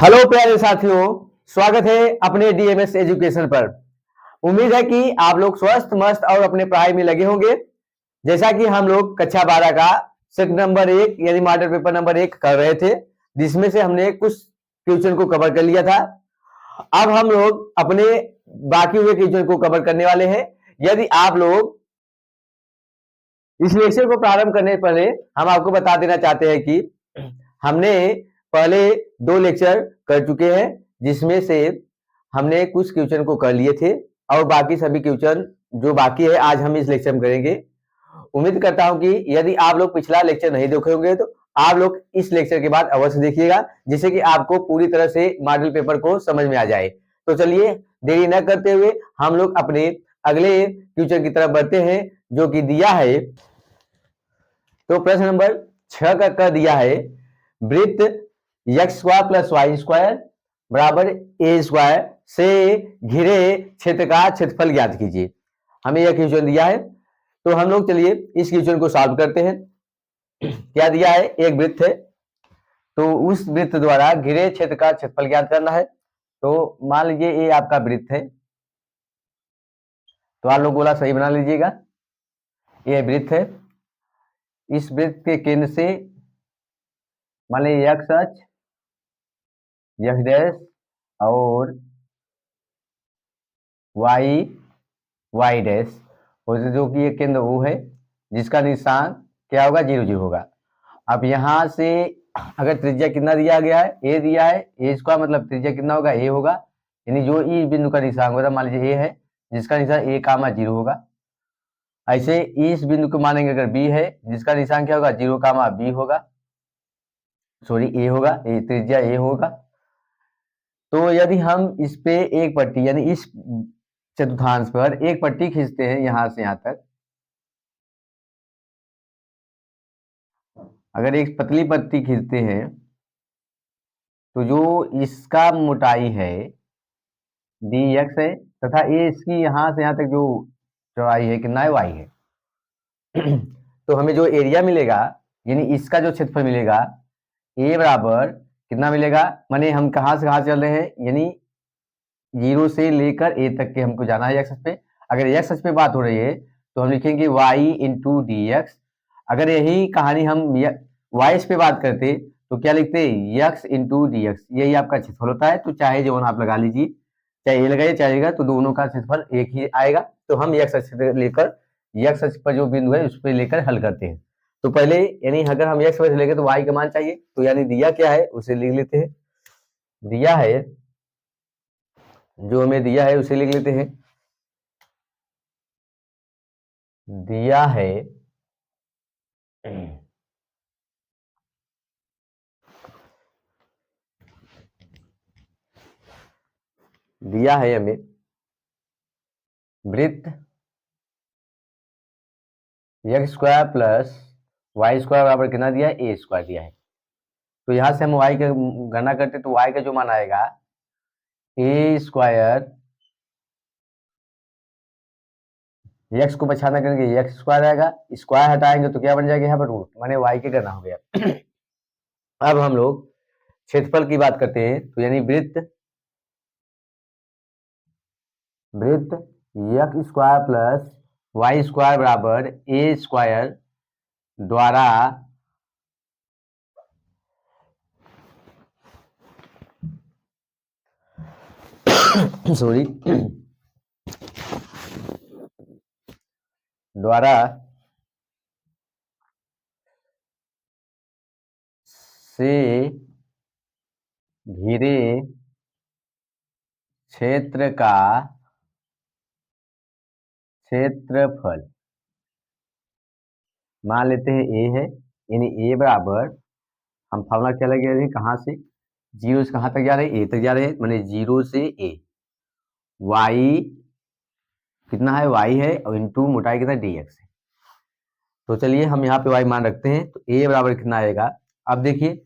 Hello प्यारे साथियों, स्वागत है अपने डीएमएस एजुकेशन पर। उम्मीद है कि आप लोग स्वस्थ मस्त और अपने पढ़ाई में लगे होंगे। जैसा कि हम लोग कक्षा 12 का सेट नंबर 1 यानी मॉडल पेपर नंबर 1 कर रहे थे, जिसमें से हमने कुछ क्वेश्चन को कवर कर लिया था। अब हम लोग अपने बाकी हुए क्वेश्चन को कवर करने वाले हैं। यदि आप लोग इस लेक्चर को प्रारंभ करने से पहले हम आपको बता देना चाहते हैं कि हमने पहले 2 लेक्चर कर चुके हैं, जिसमें से हमने कुछ क्वेश्चन को कर लिए थे और बाकी सभी क्वेश्चन जो बाकी है आज हम इस लेक्चर में करेंगे। उम्मीद करता हूं कि यदि आप लोग पिछला लेक्चर नहीं देखे होंगे तो आप लोग इस लेक्चर के बाद अवश्य देखिएगा, जिससे कि आपको पूरी तरह से मॉडल पेपर को समझ में आ जाए। तो चलिए देरी न करते हुए हम लोग अपने अगले क्वेश्चन की तरफ बढ़ते हैं, जो कि दिया है। तो प्रश्न नंबर 6 का कर दिया है, वृत्त X square plus Y square बराबर ए स्क्वायर से घिरे क्षेत्र का क्षेत्रफल ज्ञात कीजिए। हमें यह क्वेश्चन दिया है, तो हम लोग चलिए इस क्वेश्चन को सॉल्व करते हैं। क्या दिया है, एक वृत्त है, तो उस वृत्त द्वारा घिरे क्षेत्र का क्षेत्रफल ज्ञात करना है। तो मान लीजिए ये आपका वृत्त है, तो आप लोग गोला सही बना लीजिएगा। ये वृत्त है, इस वृत्त के केंद्र से मान लीजिए एक्स अक्ष, एक्स डैश और वाई वाई डैश, जो कि ये केंद्र वो है जिसका निशान क्या होगा, 0 0 होगा। अब यहां से अगर त्रिज्या कितना दिया गया है, ए दिया है, ए स्क्वायर मतलब त्रिज्या कितना होगा, ए होगा। यानी जो ई बिंदु का निशान होगा, मान लीजिए ए है जिसका निशान ए कामा 0 होगा। ऐसे इस बिंदु को मानेंगे अगर बी है जिसका निशान क्या होगा, 0 कामा बी होगा, सॉरी ए होगा, ए त्रिज्या ए होगा। तो यदि हम इस पे एक पट्टी यानी इस चतुर्थांश पर एक पट्टी खींचते हैं यहां से यहां तक, अगर एक पतली पट्टी खींचते हैं तो जो इसका मोटाई है डी एक्स है, तथा ये इसकी यहां से यहां तक जो चौड़ाई है कितना है, वाई है। तो हमें जो एरिया मिलेगा यानी इसका जो क्षेत्रफल मिलेगा, ए बराबर कितना मिलेगा, माने हम कहां से कहां चल रहे हैं, यानी 0 से लेकर ए तक के हमको जाना है एक्स अक्ष पे। अगर एक्स अक्ष पे बात हो रही है तो हम लिखेंगे y इंटू डी एक्स। अगर यही कहानी हम वाई पे बात करते तो क्या लिखते, x इंटू डी एक्स। यही आपका क्षेत्रफल होता है। तो चाहे जो आप लगा लीजिए, चाहे ये लगाइए चाहेगा, तो दोनों का क्षेत्रफल एक ही आएगा। तो हम एक्स अक्ष लेकर एक्स अक्ष पर जो बिंदु है उस पर लेकर हल करते हैं। तो पहले यानी अगर हम एक्स पर लेंगे तो y का मान चाहिए, तो यानी दिया क्या है उसे लिख लेते हैं। दिया है, जो हमें दिया है उसे लिख लेते हैं। दिया है दिया है हमें वृत्त X square plus Y square बराबर कितना दिया है, ए स्क्वायर दिया है। तो यहां से हम वाई का गणना करते तो वाई का जो मान आएगा ए स्क्वायर, एक्स को बचाना करेंगे एक्स स्क्वायर आएगा, स्क्वायर हटाएंगे तो क्या बन जाएगा यहाँ पर रूट, माने वाई के गणना हो गया। अब हम लोग क्षेत्रफल की बात करते हैं, तो यानी वृत्त X square plus Y square बराबर ए स्क्वायर द्वारा सॉरी द्वारा से घिरे क्षेत्र का क्षेत्रफल, मान लेते हैं ए है, यानी ए बराबर हम फॉर्मूला क्या लगे रहे हैं, कहां से 0 से कहां तक जा रहे हैं, ए तक जा रहे हैं, माने 0 से ए। वाई कितना है, वाई है, और इंटू मोटाई कितना डी एक्स है। तो चलिए हम यहाँ पे वाई मान रखते हैं, तो ए बराबर कितना आएगा। अब देखिए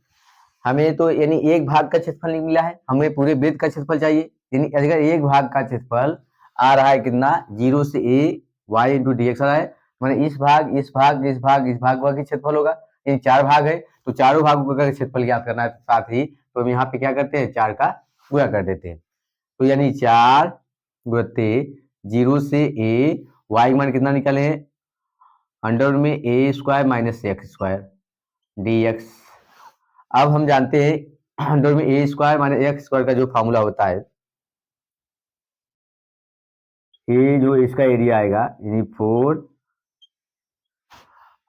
हमें तो यानी एक भाग का क्षेत्रफल नहीं मिला है, हमें पूरे वृत्त का क्षेत्रफल चाहिए। यानी अगर एक भाग का क्षेत्रफल आ रहा है कितना, 0 से ए वाई इंटू डी एक्स आ रहा है, माने इस भाग इस भाग इस भाग इस भाग का क्षेत्रफल होगा। यानी 4 भाग है, तो चारों भागों का क्षेत्रफल ज्ञात करना है साथ ही, तो हम यहाँ पे क्या करते हैं, 4 का गुणा कर देते हैं। तो यानी 4 गुणते 0 से a, y मान कितना निकाले हैं, अंडर में a square minus x square dx। अब हम जानते हैं अंडर में a square minus x square का जो फॉर्मूला होता है, ये जो इसका एरिया आएगा यानी 4,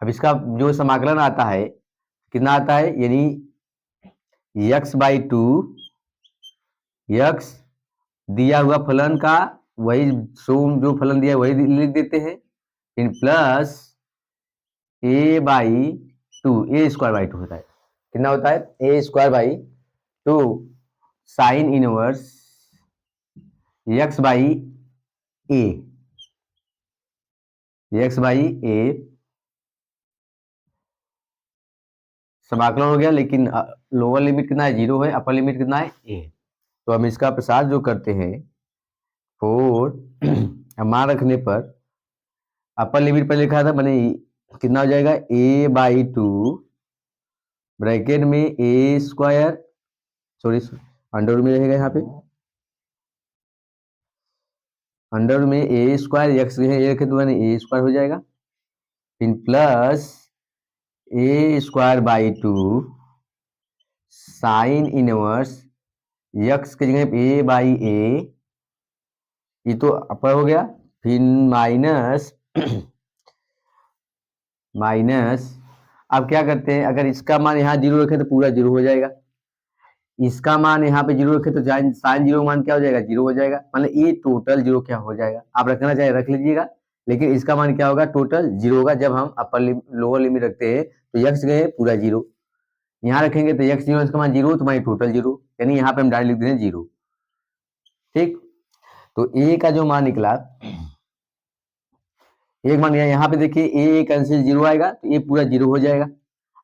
अब इसका जो समाकलन आता है कितना आता है, यानी x/2, x दिया हुआ फलन का वही सोम जो फलन दिया है वही लिख देते हैं, इन plus a/2, a square by 2 होता है, कितना होता है, a square by 2 sine inverse x/a, x/a समाकलन हो गया, लेकिन लोअर लिमिट कितना है, 0 है, अपर लिमिट कितना है, a। तो हम इसका प्रसार जो करते हैं 4 मान रखने पर अपर लिमिट पर लिखा था, मैंने कितना हो जाएगा, a/2 ब्रैकेट में a स्क्वायर, सॉरी अंडर में रहेगा, यहाँ पे अंडर में a स्क्वायर, एक्स है a रखे तो मैंने a स्क्वायर हो जाएगा, फिर plus a square by 2 sine inverse x की जगह a/a, ये तो अपर हो गया, फिर माइनस माइनस, अब क्या करते हैं, अगर इसका मान यहाँ 0 रखें तो पूरा 0 हो जाएगा, इसका मान यहाँ पे 0 रखें तो साइन 0 मान क्या हो जाएगा, 0 हो जाएगा, मतलब ये टोटल 0 क्या हो जाएगा, आप रखना चाहे रख लीजिएगा, लेकिन इसका मान क्या होगा, टोटल 0 होगा। जब हम अपर लोअर लिमिट रखते हैं तो x गए पूरा 0, यहाँ रखेंगे तो x 0, इसका मान 0, तो हमारी टोटल 0, यानी यहाँ पे हम डायरेक्ट लिख देते हैं 0। ठीक, तो a का जो मान निकला, एक मान यहाँ पे देखिए a कैंसिल 0 आएगा तो ये पूरा 0 हो जाएगा,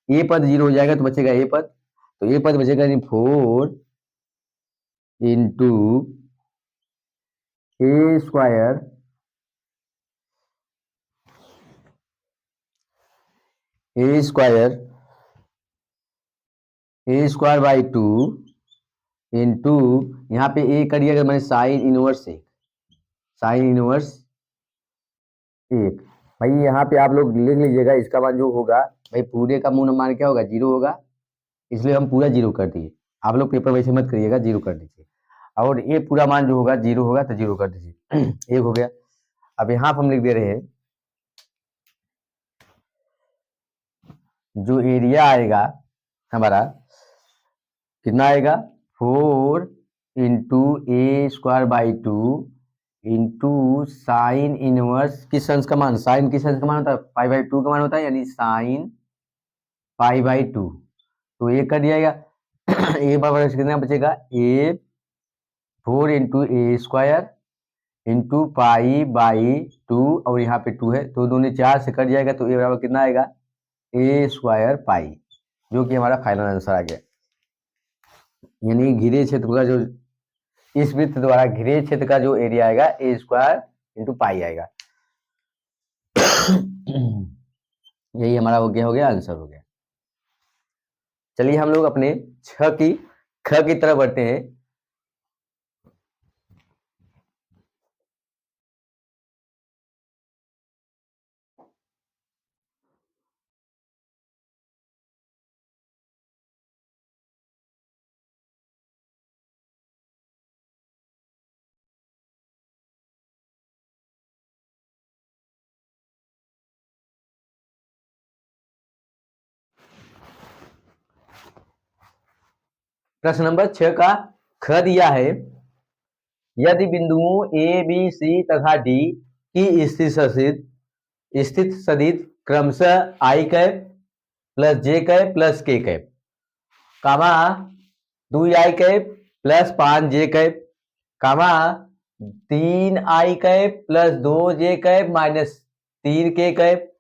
a पद 0 हो जाएगा तो बचेगा a पद, तो a पद बचेगा यानी 4 into a square by 2 into यहाँ पे a करिएगा, मैंने साइन इनवर्स 1, साइन इनवर्स 1, भाई यहाँ पे आप लोग लिख लीजिएगा, इसका मान जो होगा भाई पूरे का मूल मान क्या होगा, 0 होगा, इसलिए हम पूरा 0 कर दिए, आप लोग पेपर वैसे मत करिएगा, 0 कर दीजिए, और ये पूरा मान जो होगा 0 होगा तो 0 कर दीजिए। एक हो गया। अब यहाँ पर हम लिख दे रहे हैं जो एरिया आएगा हमारा कितना आएगा, 4 into a square by 2 into sine inverse किस अंश का मान, साइन किस अंश का मान होता है, π/2 का मान होता है, यानी साइन π/2, तो ये कर दिया जाएगा। a बराबर कितना बचेगा, a 4 into a square into π/2, और यहाँ पे 2 है तो दोनों 4 से कट जाएगा, तो a बराबर कितना आएगा, a स्क्वायर पाई, जो कि हमारा फाइनल आंसर आ गया। यानी घिरे क्षेत्र का जो इस वृत्त द्वारा घिरे क्षेत्र का जो एरिया आएगा a स्क्वायर इंटू पाई आएगा। यही हमारा हो गया आंसर हो गया। चलिए हम लोग अपने ख की तरफ बढ़ते हैं। प्रश्न नंबर 6 का ख दिया है, यदि बिंदुओं ए बी सी तथा डी की स्थित सदिश क्रमशः आई कैप प्लस जे कैप प्लस के cap, comma 2 I cap plus 5 J cap, comma 3 I cap plus 2 J cap minus 3 K cap,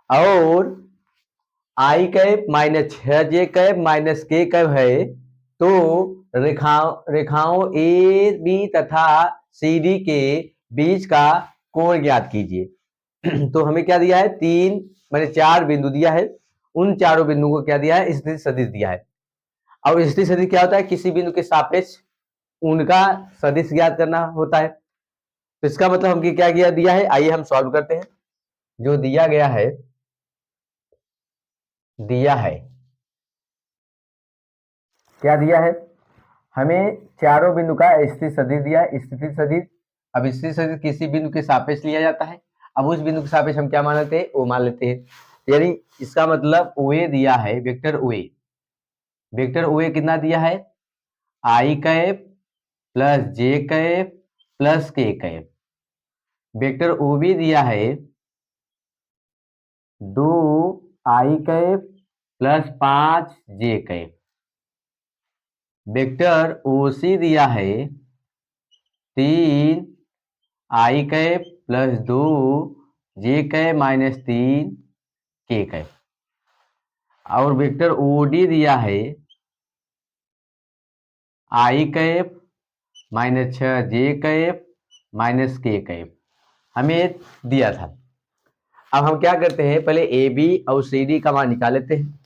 और आई cap minus 6 J cap minus K cap है, तो रेखाओं ए बी तथा सी डी के बीच का कोण ज्ञात कीजिए। तो हमें क्या दिया है, 3 मैंने 4 बिंदु दिया है, उन चारों बिंदुओं को क्या दिया है, स्थित सदिश दिया है। और स्थिर सदिश क्या होता है, किसी बिंदु के सापेक्ष उनका सदिश ज्ञात करना होता है। तो इसका मतलब हमको क्या किया दिया है, आइए हम सॉल्व करते हैं। जो दिया गया है, क्या दिया है, हमें चारों बिंदु का स्थिर सदिश दिया है, स्थिति सदिश। अब स्थिर सदिश किसी बिंदु के सापेक्ष लिया जाता है। अब उस बिंदु के सापेक्ष हम क्या मान लेते हैं, ओ मान लेते हैं। यानी इसका मतलब ओए दिया है, वेक्टर ओए, वेक्टर ओए कितना दिया है, आई कैप प्लस जे कैप प्लस के कैप। वेक्टर ओ बी दिया है 2 आई कैप प्लस 5 जे कैप। वेक्टर ओ सी दिया है 3 I cap plus 2 J cap minus 3 K cap. और वेक्टर ओ डी दिया है आई cap minus 6 J cap minus K cap, हमें दिया था। अब हम क्या करते हैं, पहले ए बी और सी डी का मान निकाल लेते हैं।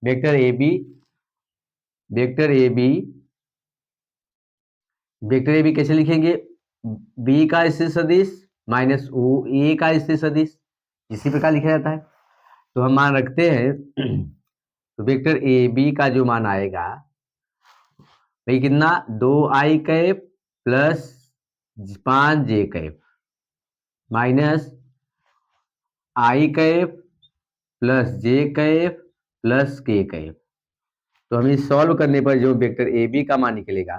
Vector A B, vector A B, vector A B कैसे लिखेंगे, बी का स्थिर सदिश माइनस ओ ए का स्थिर सदिश, इसी प्रकार लिखा जाता है। तो हम मान रखते हैं तो वेक्टर ए बी का जो मान आएगा भाई कितना, 2 आई कैप प्लस 5 जे कैप माइनस आई कैप प्लस जे कैप प्लस के कैप। तो हमें सॉल्व करने पर जो वेक्टर ए बी का मान निकलेगा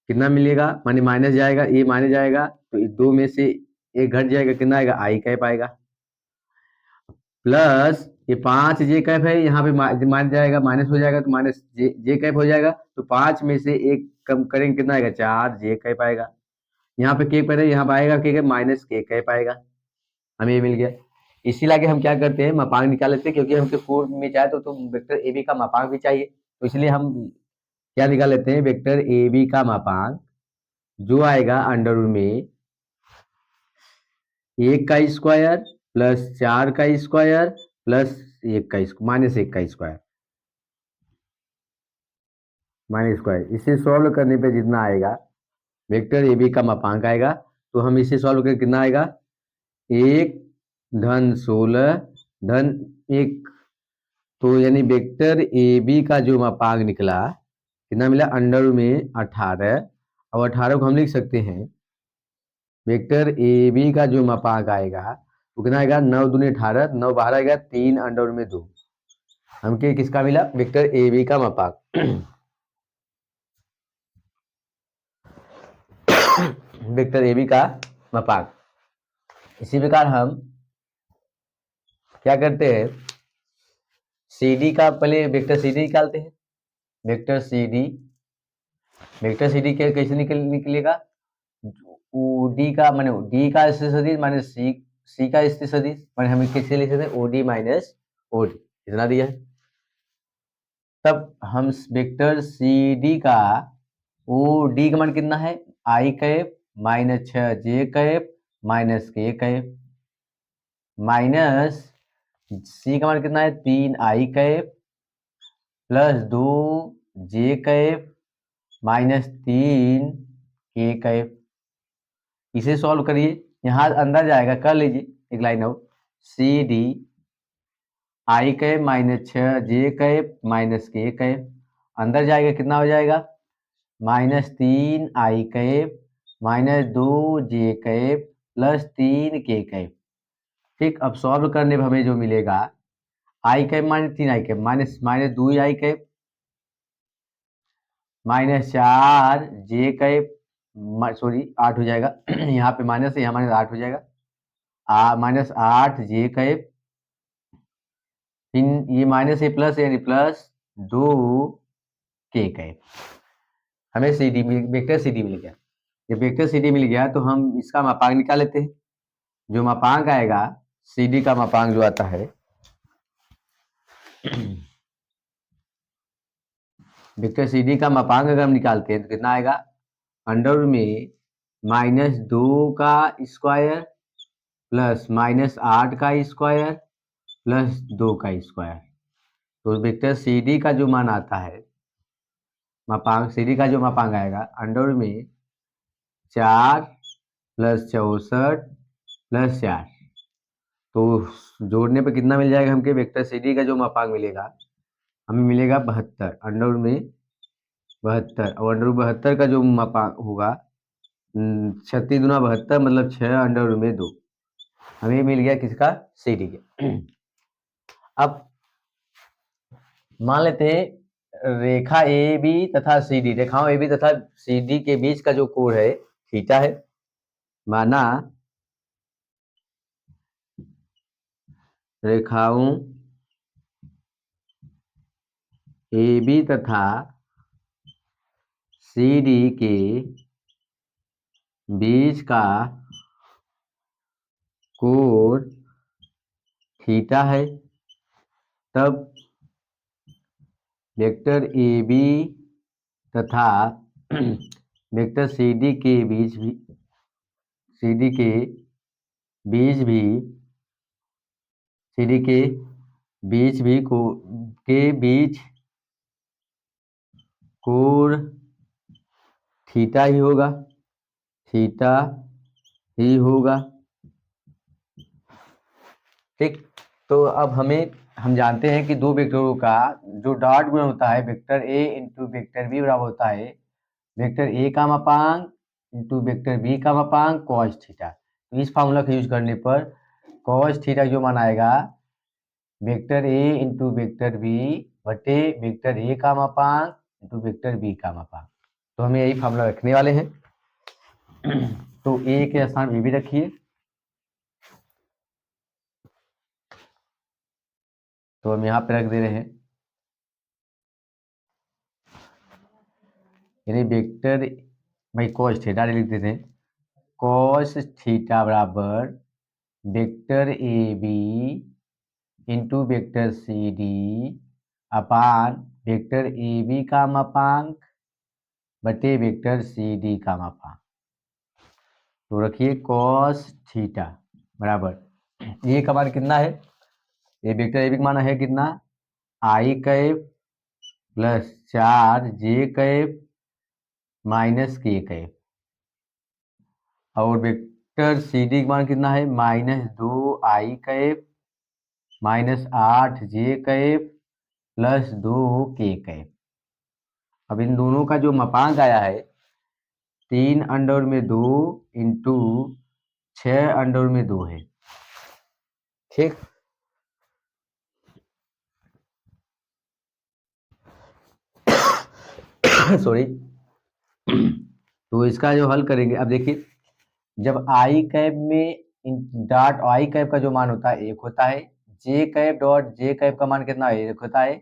कितना मिलेगा, माने माइनस जाएगा, ये माइनस जाएगा तो इस दो में से एक घट जाएगा, कितना आएगा, आई कैप आएगा, प्लस ये 5 जे कैप है, यहाँ पे माइनस जाएगा, माइनस हो जाएगा तो माइनस जे कैप हो जाएगा। तो 5 में से एक कम करेंगे, कितना आएगा, 4 जे कैप आएगा। यहाँ पे के पहले यहाँ पे आएगा के माइनस के कैप आएगा, हमें ये मिल गया। इसी लाके हम क्या करते हैं, मापांक निकाल लेते हैं, क्योंकि हमको पूर्व में चाहे तो वेक्टर ए बी का मापांक भी चाहिए, तो इसलिए हम क्या निकाल लेते हैं, वेक्टर ए बी का मापांक जो आएगा अंडर रूट में 1 का स्क्वायर प्लस 4 का स्क्वायर प्लस 1 का माइनस 1 का स्क्वायर माइनस स्क्वायर। इसे सॉल्व करने पे जितना आएगा वेक्टर ए बी का मापांक आएगा, तो हम इसे सॉल्व करके कितना आएगा, 1 धन 16 धन 1। तो यानी वेक्टर ए बी का जो मापांक निकला कितना मिला, अंडर में 18। और 18 को हम लिख सकते हैं, वेक्टर ए बी का जो मापांक आएगा वो कितना आएगा, 9 दूनी 18, 9 बाहर आएगा 3 अंडर में 2। हमके किसका मिला, वेक्टर ए बी का मापांक वेक्टर ए बी का मापांक। इसी प्रकार हम क्या करते हैं, सी डी का पहले वेक्टर सी डी निकालते हैं। Vector C D, vector C D कैसे निकलेगा, डी का माने डी का स्थिर सदिश माइनस सी का स्थिर सदिश, माने हम कैसे लिख सकते हैं, O D minus O D, इतना दिया है। तब हम वेक्टर सी डी का ओ डी का मान कितना है, आई cap minus 6 J cap minus K cap minus सी का मान कितना है, 3 I cap plus 2 J cap minus 3 K cap. इसे सॉल्व करिए, यहाँ अंदर जाएगा, कर लीजिए एक लाइन और, C D I cap minus 6 J cap minus K cap, अंदर जाएगा कितना हो जाएगा, minus 3 I cap minus 2 J cap plus 3 K cap. ठीक, अब सॉल्व करने पर हमें जो मिलेगा, आई cap minus 3 I cap minus minus 2 I cap minus 4 J cap, sorry 8 हो जाएगा यहाँ पे माइनस है, यहाँ माइनस 8 हो जाएगा, माइनस 8 जे कैप, ये माइनस है प्लस है, यानी प्लस 2 के कैप। हमें C D vector C D मिल गया। जब वेक्टर सी डी मिल गया तो हम इसका मापांक निकाल लेते हैं। जो मापांक आएगा सी डी का मापांक जो आता है वेक्टर सी डी का मापांक अगर हम निकालते हैं तो कितना आएगा, अंडर में माइनस 2 का स्क्वायर प्लस माइनस 8 का स्क्वायर प्लस 2 का स्क्वायर। तो वेक्टर सी डी का जो मान आता है, मापांक सी डी का जो मापांक आएगा अंडर में 4 + 64 + 4, तो जोड़ने पे कितना मिल जाएगा हमके? वेक्टर सी डी का जो मापांक मिलेगा हमें मिलेगा 72, अंडर में 72, और अंडर 72 का जो मापांक होगा 36 दूना 72 मतलब 6 अंडर में 2, हमें मिल गया किसका? सी डी के। अब मान लेते हैं रेखा ए बी तथा सी डी, रेखाओं ए बी तथा सी डी के बीच का जो कोण है थीटा है। माना रेखाओं ए बी तथा सी डी के बीच का कोण थीटा है, तब वेक्टर ए बी तथा वेक्टर सी डी के बीच भी सी डी के बीच भी सी डी के बीच भी कोण थीटा ही होगा, थीटा ही होगा। ठीक, तो अब हम जानते हैं कि दो वेक्टरों का जो डॉट गुणन होता है vector A into vector B बराबर होता है वेक्टर ए का मापांक इंटू वेक्टर बी का मापांक कॉस थीटा। तो इस फार्मूला का यूज करने पर कॉस थीटा जो मान आएगा vector A into vector B बटे वेक्टर ए का मापांक इंटू वेक्टर बी का मापांक। तो हमें यही फार्मूला रखने वाले हैं। तो ए के स्थान ए भी रखिए, तो हम यहाँ पे रख दे रहे हैं, यानी वेक्टर भाई कॉस थीटा लिख देते हैं, कॉस थीटा बराबर vector A B into vector C D upon vector A B का मापांक बटे वेक्टर सी डी का मापांक। तो रखिए कॉस थीटा बराबर ये का मान कितना है? ये वेक्टर ए बी का मान है कितना? आई कैप प्लस 4 जे कैप माइनस के कैप, और वेक्टर सी डी का मान कितना है? -2 आई cap minus 8 J cap plus 2 K cap. अब इन दोनों का जो मापांक आया है 3 अंडर में 2 इंटू 6 अंडर में 2 है। ठीक, सॉरी। तो इसका जो हल करेंगे, अब देखिए जब आई कैप में डॉट आई कैप का जो मान होता है 1 होता है, जे कैप डॉट जे कैप का मान कितना है? 1 होता है,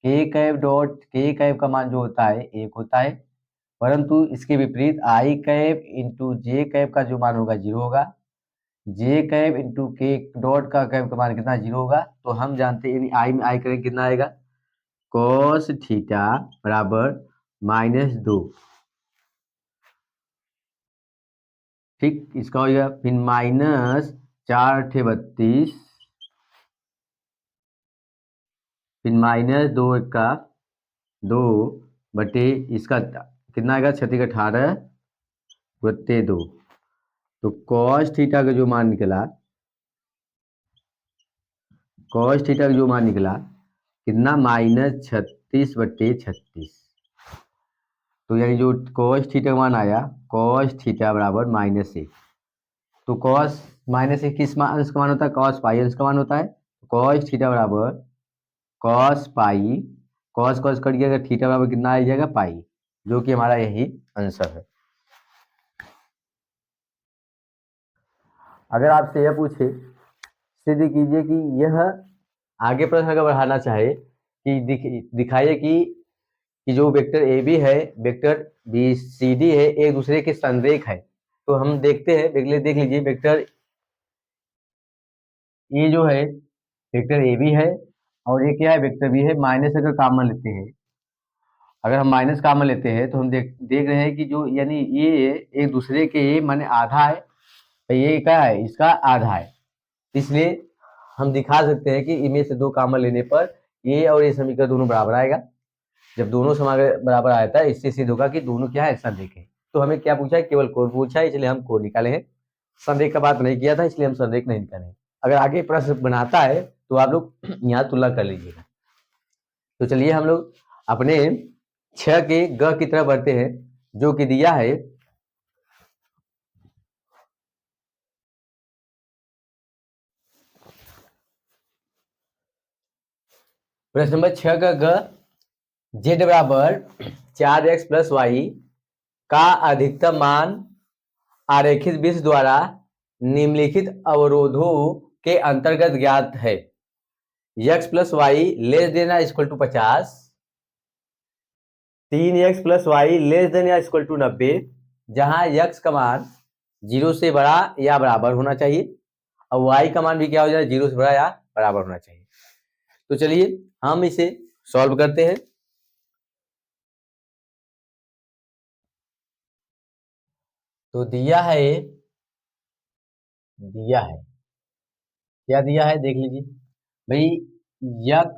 के कैप डॉट के कैप का मान जो होता है 1 होता है, परंतु इसके विपरीत आई कैप इंटू जे कैप का जो मान होगा 0 होगा, जे कैप इंटू के डॉट का कैप का मान कितना? 0 होगा। तो हम जानते हैं आई में आई करेंगे कितना आएगा? कॉस थीटा बराबर -2। ठीक, इसका हो गया फिर -4 × 32, फिर -2 का 2 बटे इसका कितना आएगा? 36 × 18 बटे 2। तो कॉस थीटा का जो मान निकला, कॉस थीटा का जो मान निकला कितना? -36 बटे 36। तो यानी जो कॉस थीटा का मान आया कॉस थीटा बराबर -1। तो कॉस -1 किस अंश का मान होता है? कॉस पाई अंश का मान होता है। कॉस थीटा बराबर cos pi, cos cos cut गया, थीटा बराबर कितना आ जाएगा? पाई, जो कि हमारा यही आंसर है। अगर आपसे यह पूछे, सिद्ध कीजिए कि यह आगे प्रश्न अगर बढ़ाना चाहे कि दिखाइए कि जो वेक्टर ए बी है वेक्टर बी सी डी है एक दूसरे के संरेख है। तो हम देखते हैं, देख लीजिए वेक्टर ये जो है वेक्टर ए बी है और ये क्या है? वेक्टर बी है। माइनस अगर कॉमन लेते हैं, अगर हम माइनस कॉमन लेते हैं तो हम देख रहे हैं कि जो यानी ये एक दूसरे के माने आधा है, तो ये क्या है? इसका आधा है। इसलिए हम दिखा सकते हैं कि इनमें से 2 कॉमन लेने पर ये और ये समीकरण दोनों बराबर आएगा। जब दोनों समीकरण बराबर आता है इससे सिद्ध होगा कि दोनों क्या है, संरेख है। तो हमें क्या पूछा है, केवल कोण पूछा है, इसलिए हम कोण निकाले हैं। संरेख का बात नहीं किया था इसलिए हम संरेख नहीं निकाले। अगर आगे प्रश्न बनाता है तो आप लोग यहाँ तुलना कर लीजिएगा। तो चलिए हम लोग अपने 6 के ग की तरफ बढ़ते हैं, जो कि दिया है प्रश्न नंबर 6 का ग, z बराबर 4x प्लस वाई का अधिकतम मान आरेखित वृत्त द्वारा निम्नलिखित अवरोधों के अंतर्गत ज्ञात है। x plus Y less than या equal to 50, 3x plus Y less than या इक्वल टू 90, जहां x का मान 0 से बड़ा या बराबर होना चाहिए और y का मान भी क्या हो जाए, 0 से बड़ा या बराबर होना चाहिए। तो चलिए हम इसे सॉल्व करते हैं। तो दिया है क्या दिया है देख लीजिए भाई, x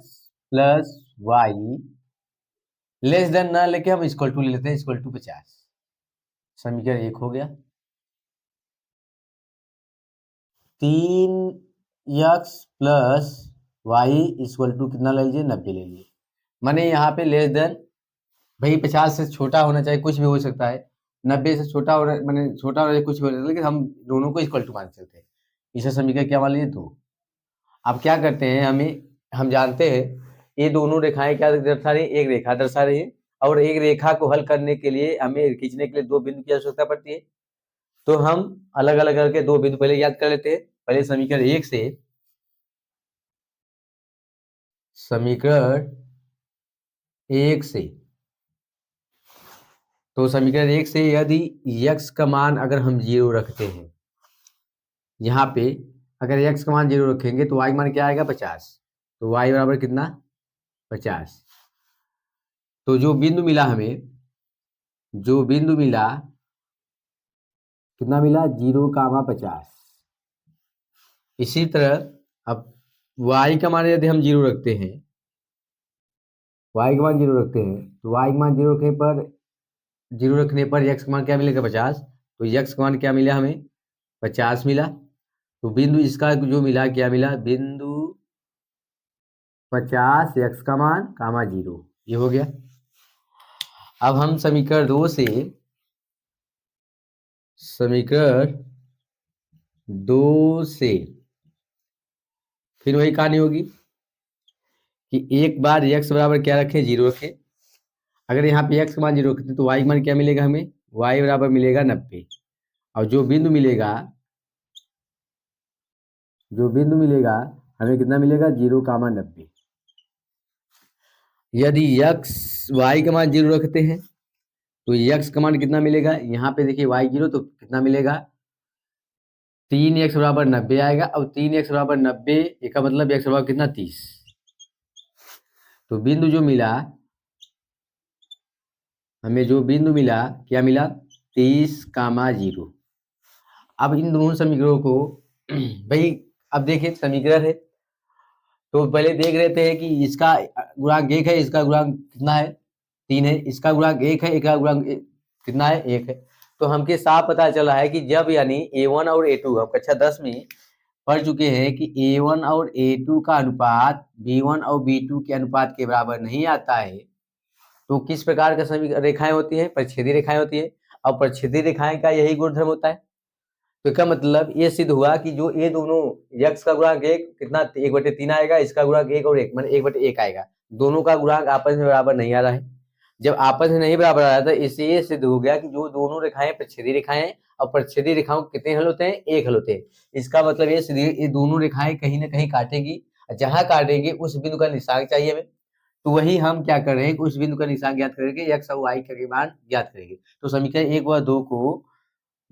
plus Y less than ना लेके हम इक्वल टू ले लेते हैं, इक्वल टू 50। समीकरण 1 हो गया। 3x plus Y equal to कितना ले लीजिए, 90 ले लीजिए। माने यहाँ पे लेस देन भाई 50 से छोटा होना चाहिए, कुछ भी हो सकता है। 90 से छोटा हो मैंने छोटा हो कुछ भी हो सकता है, लेकिन हम दोनों को इक्वल टू मान सकते हैं। इसे समीकरण क्या मान लीजिए, 2। अब क्या करते हैं, हम जानते हैं ये दोनों रेखाएं क्या दर्शा रही है, एक रेखा दर्शा रही है और एक रेखा को हल करने के लिए हमें खींचने के लिए 2 बिंदु की आवश्यकता पड़ती है। तो हम अलग अलग करके 2 बिंदु पहले याद कर लेते हैं। पहले समीकरण 1 से, तो समीकरण 1 से यदि x का मान अगर हम 0 रखते हैं, यहाँ पे अगर x का मान 0 रखेंगे तो y का मान क्या आएगा, 50। तो y बराबर कितना, 50। तो जो बिंदु मिला हमें, कितना मिला, 0,50। इसी तरह अब y का मान यदि हम 0 रखते हैं, तो y का मान 0 रखने पर x का मान क्या मिलेगा, 50। तो x का मान क्या मिला हमें, 50 मिला। तो बिंदु इसका जो मिला, क्या मिला, बिंदु 50 x का मान कामा 0, ये हो गया। अब हम समीकरण 2 से फिर वही कहानी होगी कि एक बार x बराबर क्या रखें, 0 रखें। अगर यहाँ पे x का मान 0 रखते तो y का मान क्या मिलेगा हमें, y बराबर मिलेगा 90। और जो बिंदु मिलेगा हमें कितना मिलेगा, 0,90। यदि y का मान 0 रखते हैं तो x का मान कितना मिलेगा, यहाँ पे देखिए y 0 तो कितना मिलेगा, 3x बराबर 90 आएगा। अब 3x बराबर 90, इसका मतलब x बराबर कितना, 30। तो बिंदु जो मिला हमें, क्या मिला, 30,0। अब इन दोनों समीकरणों को भाई अब देखिए समीकरण है तो पहले देख रहे थे कि इसका गुणांक 1 है, इसका गुणांक कितना है, 3 है। इसका गुणांक 1 है, इसका गुणांक कितना है, 1 है। तो हमके साफ पता चला है कि जब यानी a1 और a2, हम कक्षा 10 में पढ़ चुके हैं कि a1 और a2 का अनुपात b1 और b2 के अनुपात के बराबर नहीं आता है, तो किस प्रकार का समीकरण रेखाएं होती है, परिच्छेदी रेखाएं होती है। और परिच्छेदी रेखाएं का यही गुणधर्म होता है। तो इसका मतलब ये सिद्ध हुआ कि जो ये दोनों x का गुणांक 1 कितना, 1/3 आएगा, इसका गुणांक 1 और 1 माने 1/1 आएगा। दोनों का गुणांक आपस में बराबर नहीं आ रहा है। जब आपस में नहीं बराबर आ रहा था, इससे ये सिद्ध हो गया कि जो दोनों रेखाएं परिच्छेदी रेखाएं हैं और परिच्छेदी रेखाओं के कितने हल होते हैं, 1 हल होते हैं। इसका मतलब ये दोनों रेखाएं कहीं ना कहीं काटेंगी, जहां काटेंगे उस बिंदु का निशान चाहिए हमें। तो वही हम क्या कर रहे हैं, उस बिंदु का निशान ज्ञात करेंगे, x और y का मान ज्ञात करेंगे। तो समीकरण 1 व 2 को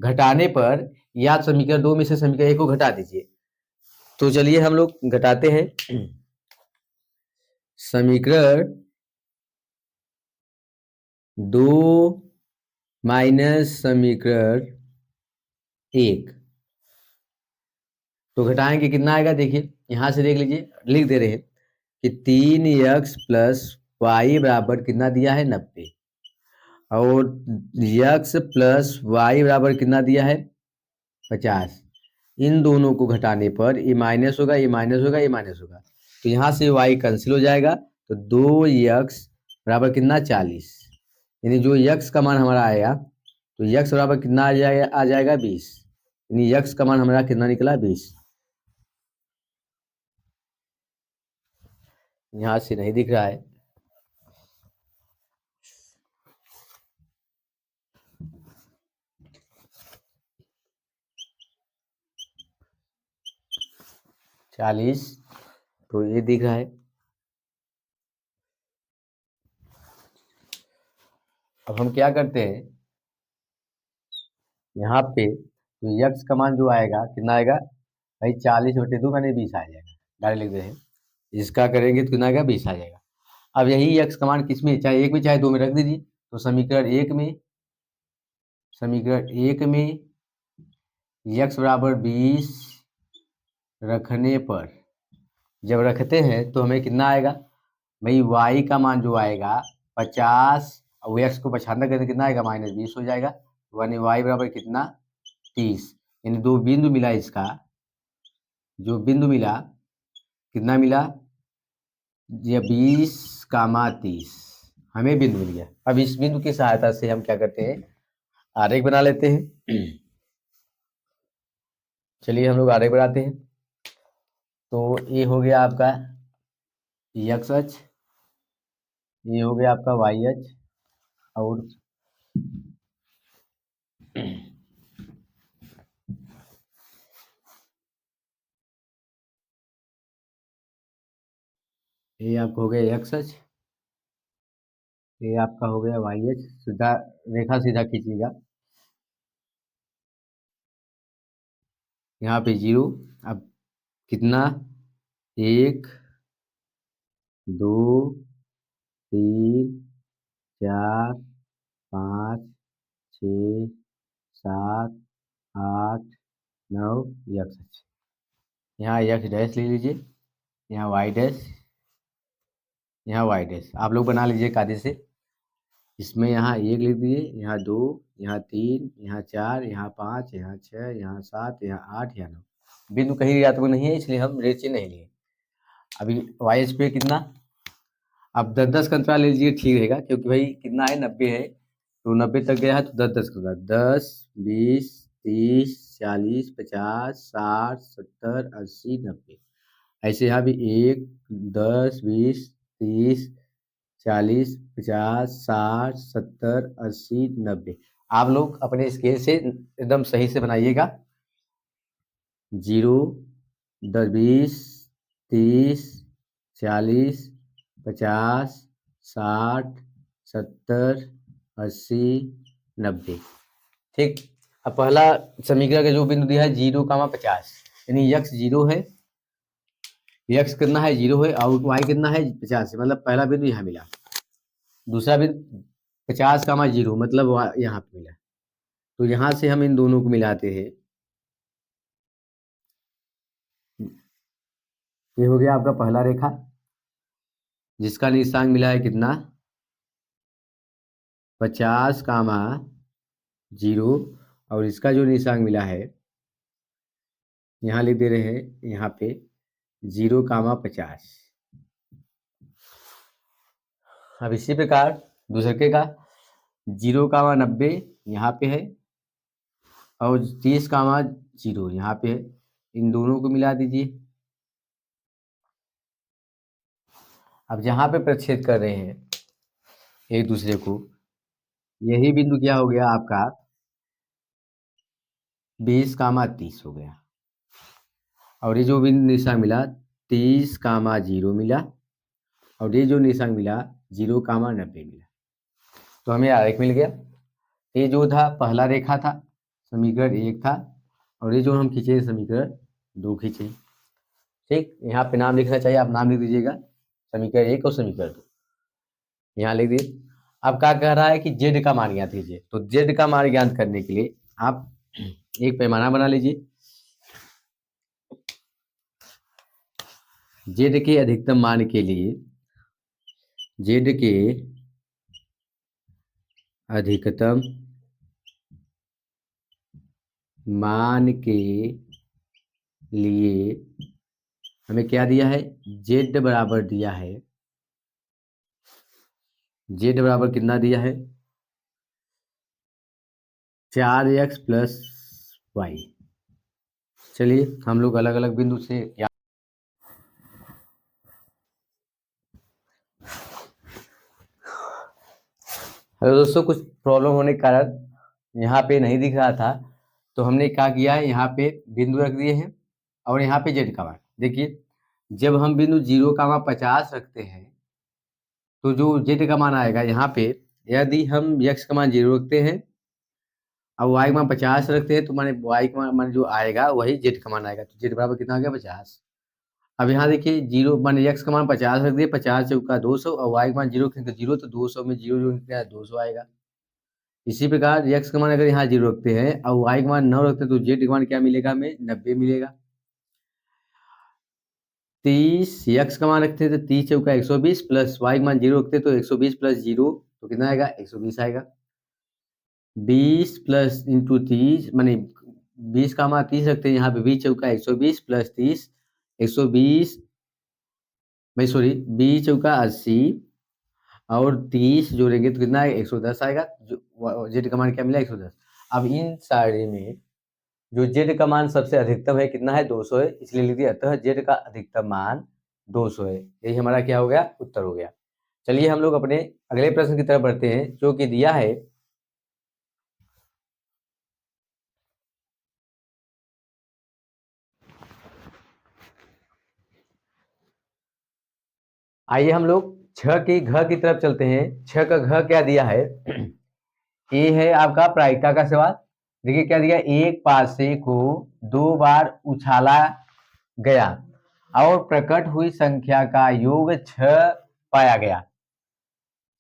घटाने पर, या समीकरण 2 में से समीकरण 1 को घटा दीजिए। तो चलिए हम लोग घटाते हैं। समीकरण 2 माइनस समीकरण 1, तो घटाएंगे कितना आएगा, देखिए यहां से देख लीजिए, लिख दे रहे हैं कि 3x प्लस वाई बराबर कितना दिया है 90, और x प्लस वाई बराबर कितना दिया है 50। इन दोनों को घटाने पर ये माइनस होगा, ये माइनस होगा, ये माइनस होगा, तो यहाँ से y कैंसिल हो जाएगा। तो 2x बराबर कितना 40, यानी जो x का मान हमारा आएगा तो x बराबर कितना आ जाएगा 20, यानी x का मान हमारा कितना निकला 20। यहाँ से नहीं दिख रहा है, चालीस, तो ये दिख रहा है। अब हम क्या करते हैं, यहाँ पे तो x का मान जो आएगा कितना आएगा भाई 40/2 मैंने 20 आ जाएगा, डायरेक्ट लिख दे हैं। इसका करेंगे तो कितना आएगा 20 आ जाएगा। अब यही x का मान किस में, चाहे एक में चाहे दो में रख दीजिए। तो समीकरण एक में x बराबर 20 रखने पर, जब रखते हैं तो हमें कितना आएगा भाई y का मान जो आएगा 50, और x को 95 करके कितना आएगा -20 हो जाएगा, यानी y बराबर कितना 30। यानी दो बिंदु मिला, इसका जो बिंदु मिला कितना मिला, ये 20, हमें बिंदु मिल गया। अब इस बिंदु की सहायता से हम क्या करते हैं, आरेख बना लेते हैं। चलिए हम लोग आरेख बनाते हैं। तो ये हो गया आपका x अक्ष, ये हो गया आपका y अक्ष, और ये आपका हो गया x अक्ष, ये आपका हो गया y अक्ष। सीधा रेखा सीधा खींचिएगा, यहाँ पे 0। अब कितना 1 2 3 4 5 6 7 8 9 x। यहाँ x डैश ले लीजिए, यहाँ y डैश, यहाँ y डैश आप लोग बना लीजिए कायदे से। इसमें यहाँ 1 लिख दीजिए, यहाँ 2, यहाँ 3, यहाँ 4, यहाँ 5, यहाँ 6, यहाँ 7, यहाँ 8, यहाँ 9। बिंदु कहीं ऋणात्मक नहीं है, इसलिए हम ऋण चिन्ह नहीं लिए। अभी y एच पे कितना, अब 10-10 का अंतराल ले लीजिए, ठीक रहेगा, क्योंकि भाई कितना है 90 है, तो 90 तक गया है तो 10-10 का 10 20 30 40 50 60 70 80 90। ऐसे यहाँ भी 1 10 20 30 40 50 60 70 80 90। आप लोग अपने स्केल से एकदम सही से बनाइएगा। 0 10 20 30 40 50 60 70 80 90। ठीक। अब पहला समीकरण का जो बिंदु दिया है 0,50, यानी x 0 है, x कितना है 0 है, और y कितना है 50 है, मतलब पहला बिंदु यहाँ मिला। दूसरा बिंदु 50,0 मतलब यहाँ पे मिला। तो यहाँ से हम इन दोनों को मिलाते हैं, ये हो गया आपका पहला रेखा, जिसका निशान मिला है कितना 50,0, और इसका जो निशान मिला है यहाँ लिख दे रहे हैं, यहाँ पे 0,50। अब इसी प्रकार दूसरे का 0,90 यहाँ पे है, और 30,0 यहाँ पे है। इन दोनों को मिला दीजिए। अब जहाँ पे प्रच्छेद कर रहे हैं एक दूसरे को, यही बिंदु क्या हो गया आपका 20,30 हो गया, और ये जो बिंदु निशान मिला 30,0 मिला, और ये जो निशान मिला 0,90 मिला। तो हमें आरेख मिल गया। ये जो था पहला रेखा था, समीकरण 1 था, और ये जो हम खींचे समीकरण 2 खींचे। ठीक, यहाँ पे नाम लिखना चाहिए, आप नाम लिख दीजिएगा, समीकरण 1 और समीकरण 2 यहाँ लिख दीजिए। अब क्या कह रहा है कि जेड का मान ज्ञात कीजिए। तो जेड का मान ज्ञात करने के लिए आप एक पैमाना बना लीजिए। जेड के अधिकतम मान के लिए, जेड के अधिकतम मान के लिए हमें क्या दिया है, जेड बराबर दिया है, जेड बराबर कितना दिया है, 4x प्लस वाई। चलिए हम लोग अलग अलग बिंदु से हेलो दोस्तों, कुछ प्रॉब्लम होने के कारण यहाँ पे नहीं दिख रहा था, तो हमने क्या किया है, यहाँ पे बिंदु रख दिए हैं और यहाँ पे जेड का मान। देखिए जब हम बिंदु 0,50 रखते हैं तो जो जेड का मान आएगा यहाँ पे, यदि हम x का मान 0 रखते हैं अब y का मान 50 रखते हैं तो माने y का मान जो आएगा वही जेड का मान आएगा। तो जेड बराबर कितना आ गया, 50। अब यहाँ देखिए 0 माने x का मान 50 रख दिए, 50 चौका 200 और y का मान 0 रखेंगे तो 0, तो 200 में 0 जो निकला 200 आएगा। इसी प्रकार x का मान अगर यहाँ 0 रखते हैं और y का मान 9 रखते हैं तो z का मान क्या मिलेगा, हमें 90 मिलेगा। 30 x का मान रखते हैं तो 30 चौका 120 प्लस y का मान 0 रखते हैं तो 120 प्लस 0 तो कितना आएगा, 120 आएगा। 20 प्लस इंटू 30 माने 20 का मान 30 रखते हैं, यहाँ पे 20 चौका 120 प्लस 30 120 सॉरी 20 चौका 80 और 30 जोड़ेंगे तो कितना आएगा, 110 आएगा। जो जेड का मान क्या मिला, 110। अब इन सारे में जो जेड का मान सबसे अधिकतम है कितना है, 200 है, इसलिए लिख दिया अतः जेड का अधिकतम मान 200 है। यही हमारा क्या हो गया, उत्तर हो गया। चलिए हम लोग अपने अगले प्रश्न की तरफ बढ़ते हैं, जो कि दिया है आइए हम लोग 6 के घ की तरफ चलते हैं। 6 का घ क्या दिया है, ए है आपका प्रायिकता का सवाल। देखिए क्या दिया, एक पासे को 2 बार उछाला गया और प्रकट हुई संख्या का योग 6 पाया गया।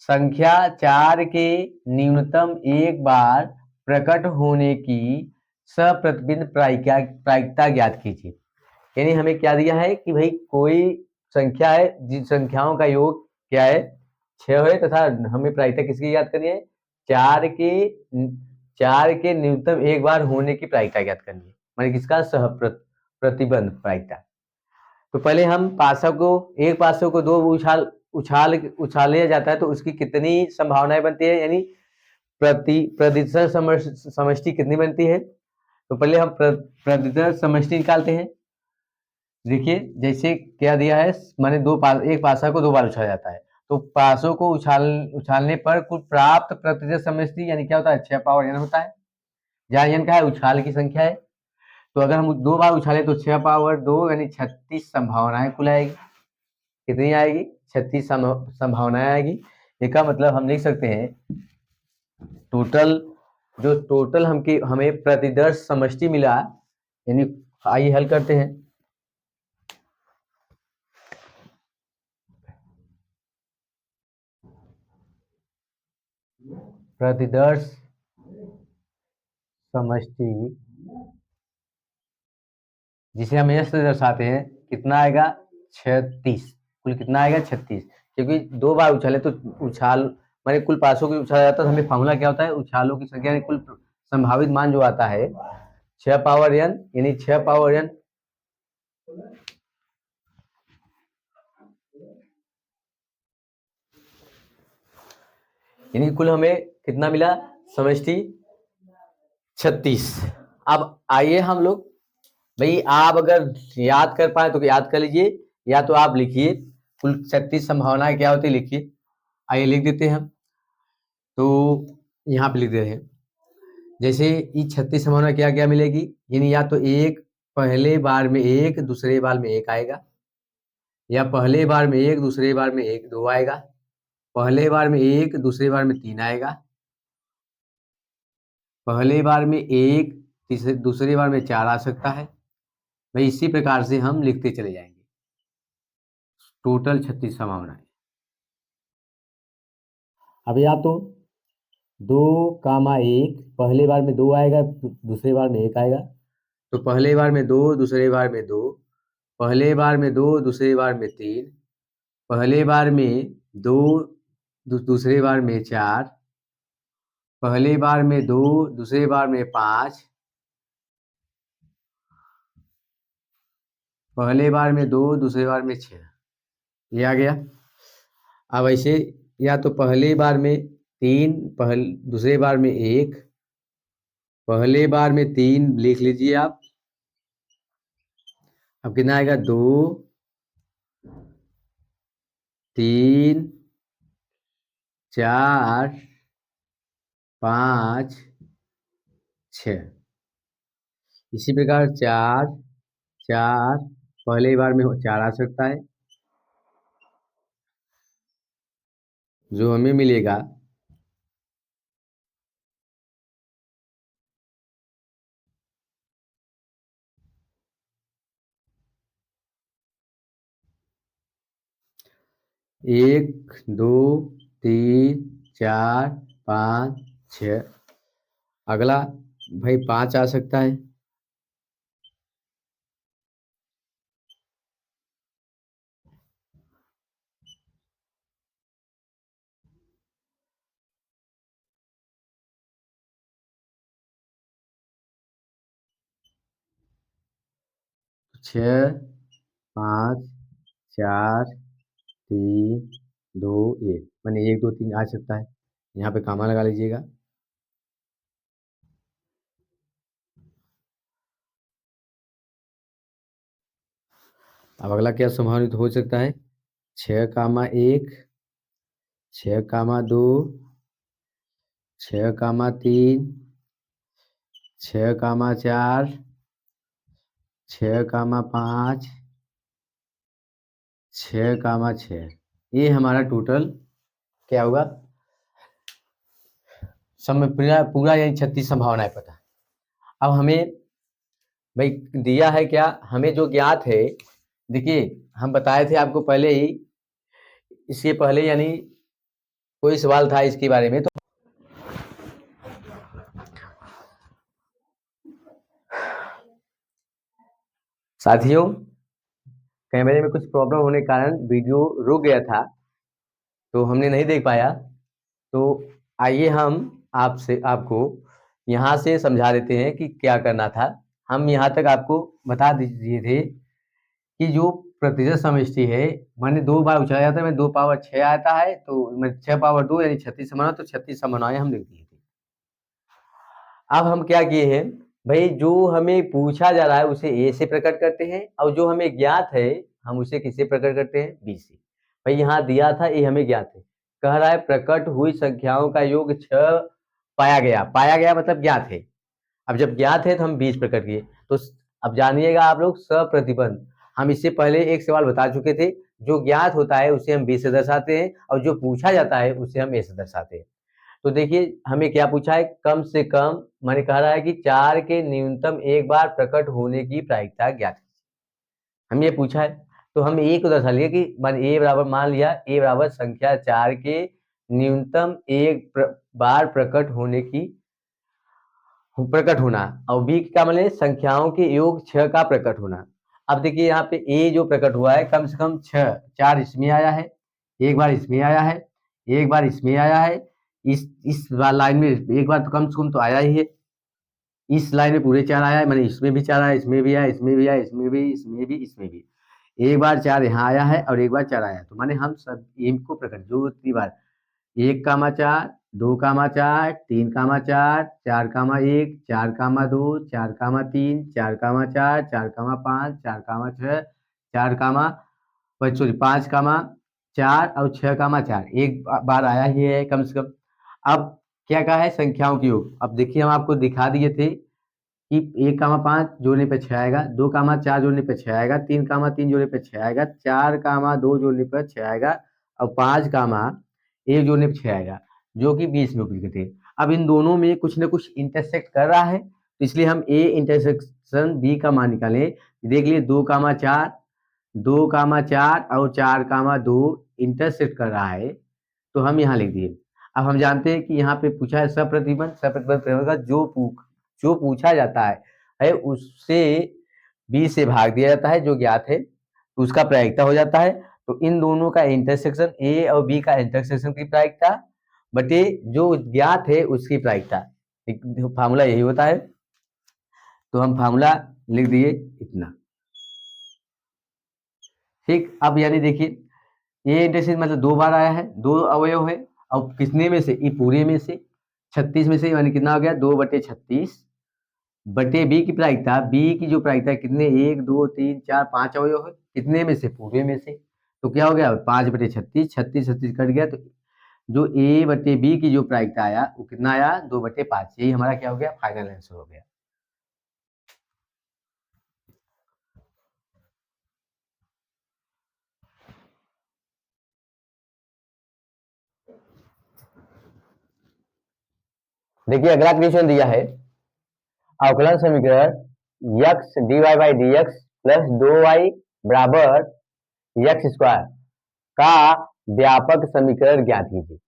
संख्या 4 के न्यूनतम एक बार प्रकट होने की सप्रतिबिंब प्रायिकता ज्ञात कीजिए। यानी हमें क्या दिया है कि भाई कोई संख्या है जिन संख्याओं का योग क्या है, 6 है, तथा हमें प्रायिकता किसकी ज्ञात करनी है, 4 के न्यूनतम एक बार होने की प्रायिकता ज्ञात करनी है, माने किसका, प्रतिबंध प्रायिकता। तो पहले हम पासों को, एक पासों को 2 उछाला जाता है तो उसकी कितनी संभावनाएं बनती है, यानी प्रतिशत समष्टि कितनी बनती है। तो पहले हम प्रतिशत समष्टि निकालते हैं। देखिए जैसे क्या दिया है, माने एक पासा को 2 बार उछाला जाता है तो पासों को उछालने पर कुल प्राप्त प्रतिशत समष्टि यानी क्या होता है, 6 पावर n होता है, जहाँ n क्या है, उछाल की संख्या है। तो अगर हम 2 बार उछाले तो 6 पावर 2 यानी 36 संभावनाएं कुल आएगी। कितनी आएगी, 36 संभावनाएं आएगी। इसका मतलब हम लिख सकते हैं टोटल हमें प्रतिदर्श समष्टि मिला, यानी आइए हल करते हैं। प्रतिदर्श समष्टि जिसे हम s से दर्शाते हैं कितना आएगा, 36। कुल कितना आएगा, 36, क्योंकि 2 बार उछाले तो उछाल माने कुल पासों की उछाला जाता है तो हमें फॉर्मूला क्या होता है, उछालों की संख्या यानी कुल संभावित मान जो आता है 6 पावर n, यानी 6 पावर n यानी कुल हमें कितना मिला, समष्टि 36। अब आइए हम लोग, भाई आप अगर याद कर पाए तो याद कर लीजिए, या तो आप लिखिए कुल 36 संभावनाएं क्या होती है, लिखिए। आइए लिख देते हैं हम, तो यहाँ पे लिख देते हैं। जैसे ये 36 संभावना क्या क्या मिलेगी, यानी या तो एक पहले बार में एक दूसरे बार में एक आएगा, या पहले बार में एक दूसरे बार में एक 2 आएगा, पहले बार में एक दूसरे बार में 3 आएगा, पहले बार में एक दूसरे बार में 4 आ सकता है। भाई इसी प्रकार से हम लिखते चले जाएंगे टोटल 36 संभावनाएं। अब या तो 2,1 पहले बार में 2 आएगा, दूसरे बार में 1 आएगा, तो पहले बार में 2 दूसरे बार में 2 पहले बार में 2, दूसरे बार में 3, पहले बार में 2, दूसरे बार में 4, पहले बार में 2, दूसरे बार में 5, पहले बार में 2, दूसरे बार में 6। ये आ गया। अब ऐसे या तो पहले बार में 3, दूसरे बार में 1, पहले बार में 3 लिख लीजिए आप। अब कितना आएगा? 2, 3, 4, 5, 6। इसी प्रकार 4, 4 पहले बार में 4 आ सकता है, जो हमें मिलेगा 1, 2, 3, 4, 5, 6। अगला भाई 5 आ सकता है। छः, 5, 4, 3, 2, 1, माने 1, 2, 3 आ सकता है। यहाँ पे कामा लगा लीजिएगा। अब अगला क्या संभावित हो सकता है? 6, 6, 2, 6, 3, 6, 4, 6, 5, 6, 6। ये हमारा टोटल क्या होगा? समय पूरा पूरा यानी 36 संभावनाएं पता। अब हमें भाई दिया है क्या? हमें जो ज्ञात है, देखिए हम बताए थे आपको पहले ही, इसके पहले यानी कोई सवाल था इसके बारे में, तो साथियों कैमरे में कुछ प्रॉब्लम होने के कारण वीडियो रुक गया था, तो हमने नहीं देख पाया। तो आइए हम आपको यहाँ से समझा देते हैं कि क्या करना था। हम यहाँ तक आपको बता दिए थे कि जो प्रतिशत समष्टि है, मैंने 2 बार उछाला जाता है, मैं 2 पावर 6 आता है, तो मैं 6 पावर 2 यानी 36 संभावना, तो 36 संभावनाएं हम लिख दिए थे। अब हम क्या किए हैं भाई, जो हमें पूछा जा रहा है उसे ए से प्रकट करते हैं, और जो हमें ज्ञात है हम उसे किससे प्रकट करते हैं? बी से। भाई यहाँ दिया था ए हमें ज्ञात है, कह रहा है प्रकट हुई संख्याओं का योग 6 पाया गया। पाया गया मतलब ज्ञात है। अब जब ज्ञात है तो हम 20 प्रकट किए। तो अब जानिएगा आप लोग सप्रतिबंध, हम इससे पहले एक सवाल बता चुके थे, जो ज्ञात होता है उसे हम बी से दर्शाते हैं, और जो पूछा जाता है उसे हम ए से दर्शाते हैं। तो देखिए हमें क्या पूछा है? कम से कम, मैंने कह रहा है कि 4 के न्यूनतम एक बार प्रकट होने की प्रायिकता ज्ञात कीजिए। हम ये पूछा है, तो हम ए को दर्शा लिया कि मान लिया ए बराबर संख्या 4 के न्यूनतम एक बार प्रकट होना, और बी का मतलब संख्याओं के योग 6 का प्रकट होना। अब देखिए यहाँ पे ए जो प्रकट हुआ है, कम से कम 6, 4 इसमें आया है, एक बार इसमें आया है, एक बार इसमें आया है, इस लाइन में एक बार तो कम से कम तो आया ही है, इस लाइन में पूरे 4 आया है, मैंने इसमें भी 4 आया, इसमें भी आया, इसमें भी आया, इसमें भी, इसमें भी, इसमें भी। एक बार 4 यहाँ आया है और एक बार 4 आया, तो माने हम सब इनको प्रकट जो बार 1, 4, 2, 4, 3, 4, 4, 1, 4, 2, 4, 3, 4, 4, 4, 5, 4, 6, 4, सॉरी 5, 4 और 6, 4 एक बार आया ही है कम से कम। अब क्या कहा है? संख्याओं की योग। अब देखिए हम आपको दिखा दिए थे कि 1, 5 जोड़ने पे 6 आएगा, 2, 4 जोड़ने पे 6 आएगा, 3, 3 जोड़ने पे 6 आएगा, 4, 2 जोड़ने पे 6 आएगा, और 5, 1 जोड़ने पे 6 आएगा, जो कि 20 में उपलब्ध थे। अब इन दोनों में कुछ न कुछ इंटरसेक्ट कर रहा है, तो इसलिए हम ए इंटरसेक्शन बी का मान निकालें। देख लिए 2, 4 और 4, 2 इंटरसेक्ट कर रहा है, तो हम यहाँ लिख दिए। अब हम जानते हैं कि यहाँ पे पूछा है सप्रतिबंध। सप्रतिबंध प्रयोग का जो पूछा जाता है उससे बी से भाग दिया जाता है जो ज्ञात है, तो उसका प्रायिकता हो जाता है। तो इन दोनों का इंटरसेक्शन, ए और बी का इंटरसेक्शन की प्रायिकता बटे जो ज्ञात है उसकी प्रायिकता, फार्मूला यही होता है। तो हम फार्मूला लिख दिए इतना, ठीक। अब यानी देखिए ये इंटरसेक्शन मतलब 2 बार आया है, 2 अवयव है, अब कितने में से, ये पूरे में से 36 में से, यानी कितना हो गया 2/36 बटे बी की प्रायिकता, बी की जो प्रायिकता कितने 1 2 3 4 5 अवयव है, कितने में से, पूरे में से। तो क्या हो गया 5/36, 36 कट गया, तो जो ए बटे बी की जो प्रायिकता आया वो कितना आया 2/5। यही हमारा क्या हो गया फाइनल आंसर हो गया। देखिए अगला क्वेश्चन दिया है, अवकलन समीकरण X D Y by D X plus 2y बराबर यक्स स्क्वायर का व्यापक समीकरण ज्ञात कीजिए।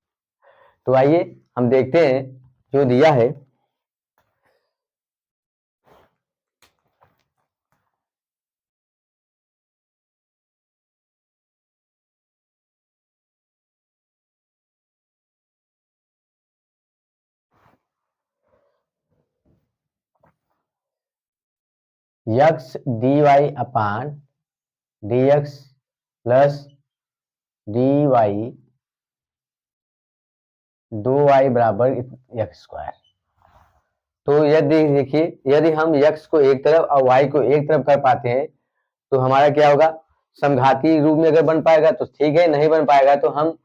तो आइए हम देखते हैं जो दिया है। यक्स D Y upon D X plus D Y 2y बराबर एक्स स्क्वायर। तो यदि देखिए यदि हम x को एक तरफ और y को एक तरफ कर पाते हैं तो हमारा क्या होगा, समघाती रूप में अगर बन पाएगा तो ठीक है, नहीं बन पाएगा तो हम,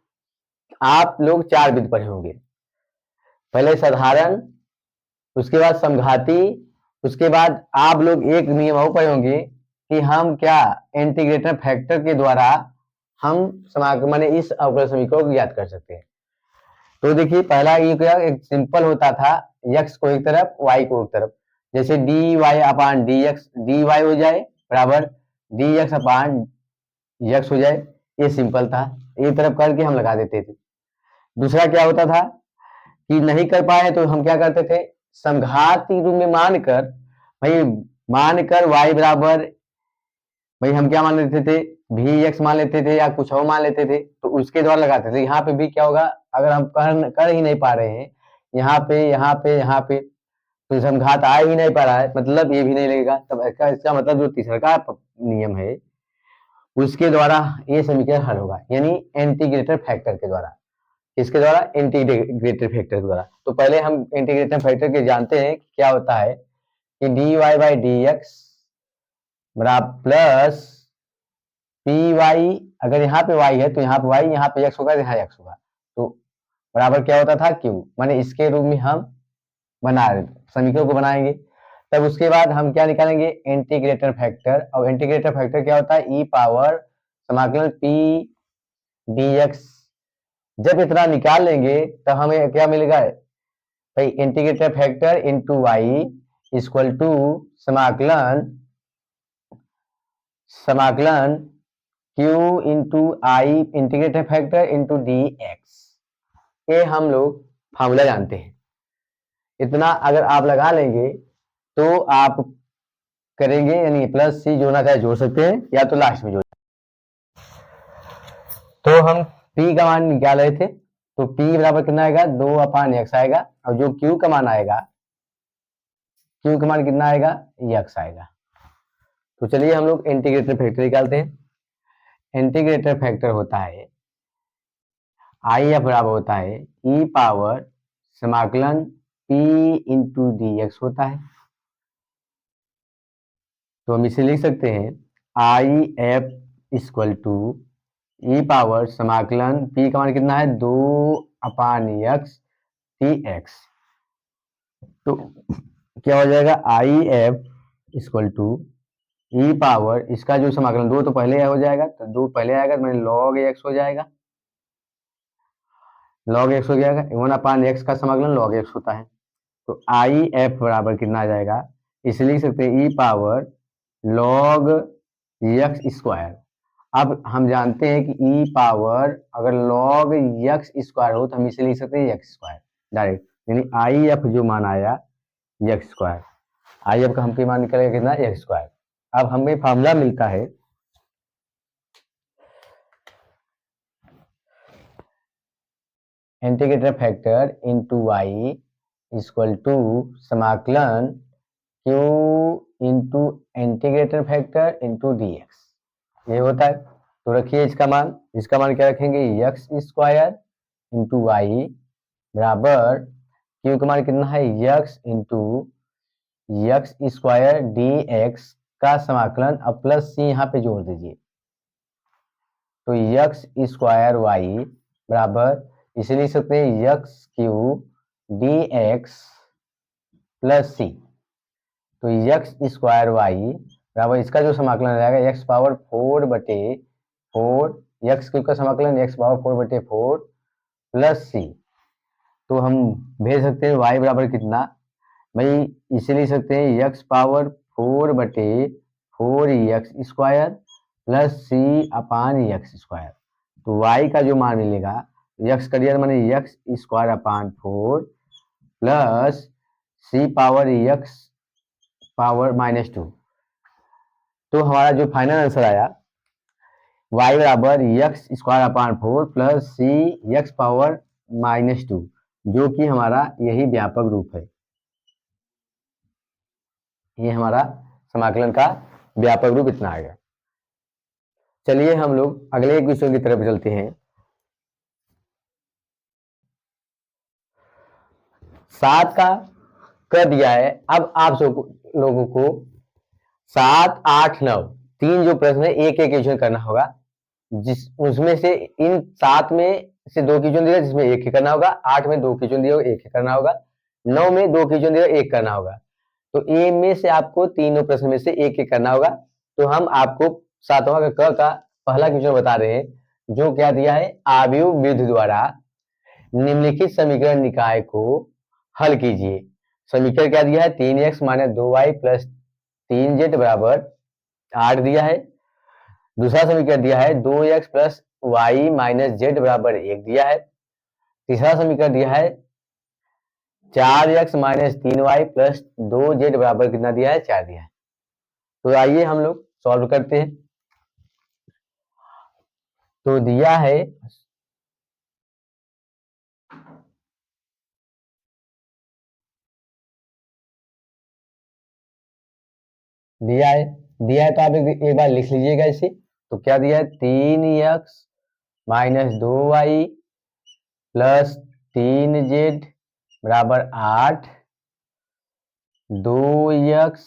आप लोग 4 विधि पढ़े होंगे, पहले साधारण, उसके बाद समघाती, उसके बाद आप लोग एक नियम और पढ़े होंगे कि हम क्या इंटीग्रेटर फैक्टर के द्वारा हम माने इस अवकल समीकरण को ज्ञात कर सकते हैं। तो देखिए पहला ये क्या एक सिंपल होता था, x को एक तरफ y को एक तरफ, जैसे D Y upon D x, D Y हो जाए बराबर डी एक्स अपान x हो जाए, ये सिंपल था, एक तरफ करके हम लगा देते थे। दूसरा क्या होता था कि नहीं कर पाए तो हम क्या करते थे, समघाती रूप में मानकर, भाई मानकर y बराबर, भाई हम क्या मान लेते थे भी एक्स मान लेते थे या कुछ और मान लेते थे, तो उसके द्वारा लगाते थे। यहाँ पे भी क्या होगा, अगर हम कर ही नहीं पा रहे हैं, यहाँ पे तो समघात आ ही नहीं पा रहा है, मतलब ये भी नहीं लगेगा, तब इसका मतलब जो तीसरा का नियम है उसके द्वारा ये समीकरण हल होगा, यानी इंटीग्रेटर फैक्टर के द्वारा। इसके द्वारा इंटीग्रेटर फैक्टर के द्वारा। तो पहले हम इंटीग्रेटर फैक्टर के जानते हैं क्या होता है कि D Y by D X बराबर प्लस पी वाई, अगर यहाँ पे y है तो यहाँ पे y, यहाँ पे x होगा, यहाँ x होगा, तो बराबर क्या होता था q, माने इसके रूप में हम बना रहे समीकरण को बनाएंगे। तब उसके बाद हम क्या निकालेंगे इंटीग्रेटर फैक्टर, और इंटीग्रेटर फैक्टर क्या होता है ई पावर समाकलन p dx। जब इतना निकाल लेंगे तब हमें क्या मिलेगा भाई, integrating factor into Y equal to समाकलन q into I integrating factor into D X. ये हम लोग फार्मूला जानते हैं, इतना अगर आप लगा लेंगे तो आप करेंगे, यानी प्लस सी जोड़ना चाहे जोड़ सकते हैं या तो लास्ट में जोड़। तो हम p का मान निकाल रहे थे, तो p बराबर कितना आएगा 2/x आएगा, और जो q का मान आएगा, q का मान कितना आएगा x आएगा। तो चलिए हम लोग इंटीग्रेटर फैक्टर निकालते हैं। इंटीग्रेटर फैक्टर होता है आई एफ बराबर होता है ई पावर समाकलन p इंटू डी एक्स होता है। तो हम इसे लिख सकते हैं I F equal to E power समाकलन p का मान कितना है 2/x dx। तो क्या हो जाएगा I F equal to E power, इसका जो समाकलन 2 तो पहले हो जाएगा, तो 2 पहले आएगा तो मैंने log x हो जाएगा, log x हो जाएगा, 1/x का समाकलन log x होता है। तो आई एफ बराबर कितना आ जाएगा, इसे लिख सकते हैं ई पावर log x स्क्वायर। अब हम जानते हैं कि ई पावर अगर log x स्क्वायर हो तो हम इसे लिख सकते हैं एक्स स्क्वायर डायरेक्ट, यानी आई एफ जो मान आया एक्स स्क्वायर, आई एफ का हम मान निकलेगा कितना एक्स स्क्वायर। अब हमें फार्मूला मिलता है integrator factor into y equal to समाकलन q into integrator factor into dx। ये होता है। तो रखिए इसका मान क्या रखेंगे, x स्क्वायर इंटू वाई बराबर q का मान कितना है, x into x square D x का समाकलन अब प्लस c यहाँ पे जोड़ दीजिए। तो एक्स स्क्वायर वाई बराबर इसे लिख सकते हैं X Q D X plus C. तो एक्स स्क्वायर वाई बराबर इसका जो समाकलन आ जाएगा एक्स पावर 4 बटे 4, एक्स क्यू का समाकलन एक्स पावर 4 बटे 4 प्लस सी। तो हम भेज सकते हैं y बराबर कितना, भाई इसे लिख सकते हैं एक्स पावर 4 बटे 4 एक्स स्क्वायर प्लस सी अपान एक्स स्क्वायर। तो y का जो मान मिलेगा एक्स का रियल माने एक्स स्क्वायर अपान 4 प्लस सी पावर एक्स पावर -2। तो हमारा जो फाइनल आंसर आया y बराबर एक्स स्क्वायर अपान 4 प्लस सी एक्स पावर -2, जो कि हमारा यही व्यापक रूप है। ये हमारा समाकलन का व्यापक रूप इतना आएगा। चलिए हम लोग अगले क्वेश्चन की तरफ चलते हैं। 7 का कर दिया है। अब आप लोगों को 7, 8, 9 तीन जो प्रश्न है एक एक क्वेश्चन करना होगा, उसमें से इन 7 में से 2 क्वेश्चन दिया जिसमें एक ही करना होगा, 8 में 2 क्वेश्चन दिया एक ही करना होगा, 9 में 2 क्वेश्चन दिया एक करना होगा। तो ए में से आपको तीनों प्रश्न में से एक एक करना होगा। तो हम आपको 7वां का पहला क्वेश्चन बता रहे हैं, जो क्या दिया है, आव्यूह विधि द्वारा निम्नलिखित समीकरण निकाय को हल कीजिए। समीकरण क्या दिया है, 3x minus 2y plus 3z बराबर 8 दिया है। दूसरा समीकरण दिया है 2x plus Y minus Z बराबर 1 दिया है। तीसरा समीकरण दिया है 4x minus 3y plus 2z बराबर कितना दिया है, 4 दिया है। तो आइए हम लोग सॉल्व करते हैं। तो दिया है तो आप एक बार लिख लीजिएगा इसे। तो क्या दिया है, 3x minus 2y plus 3z बराबर 8, 2x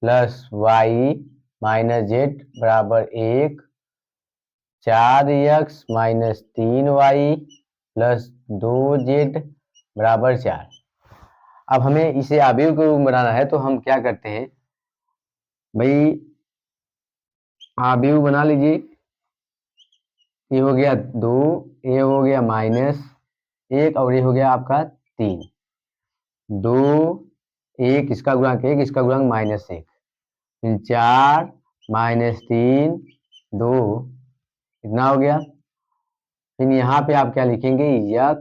plus Y minus Z बराबर 1, 4x minus 3y plus 2z बराबर 4। अब हमें इसे आव्यूह के रूप में बनाना है, तो हम क्या करते हैं भाई, आव्यूह बना लीजिए। ये हो गया 2, ये हो गया -1 और ये हो गया आपका 3। 2 1 इसका गुणांक 1 इसका गुणांक -1, फिर 4 -3 2 इतना हो गया। फिर यहाँ पे आप क्या लिखेंगे, x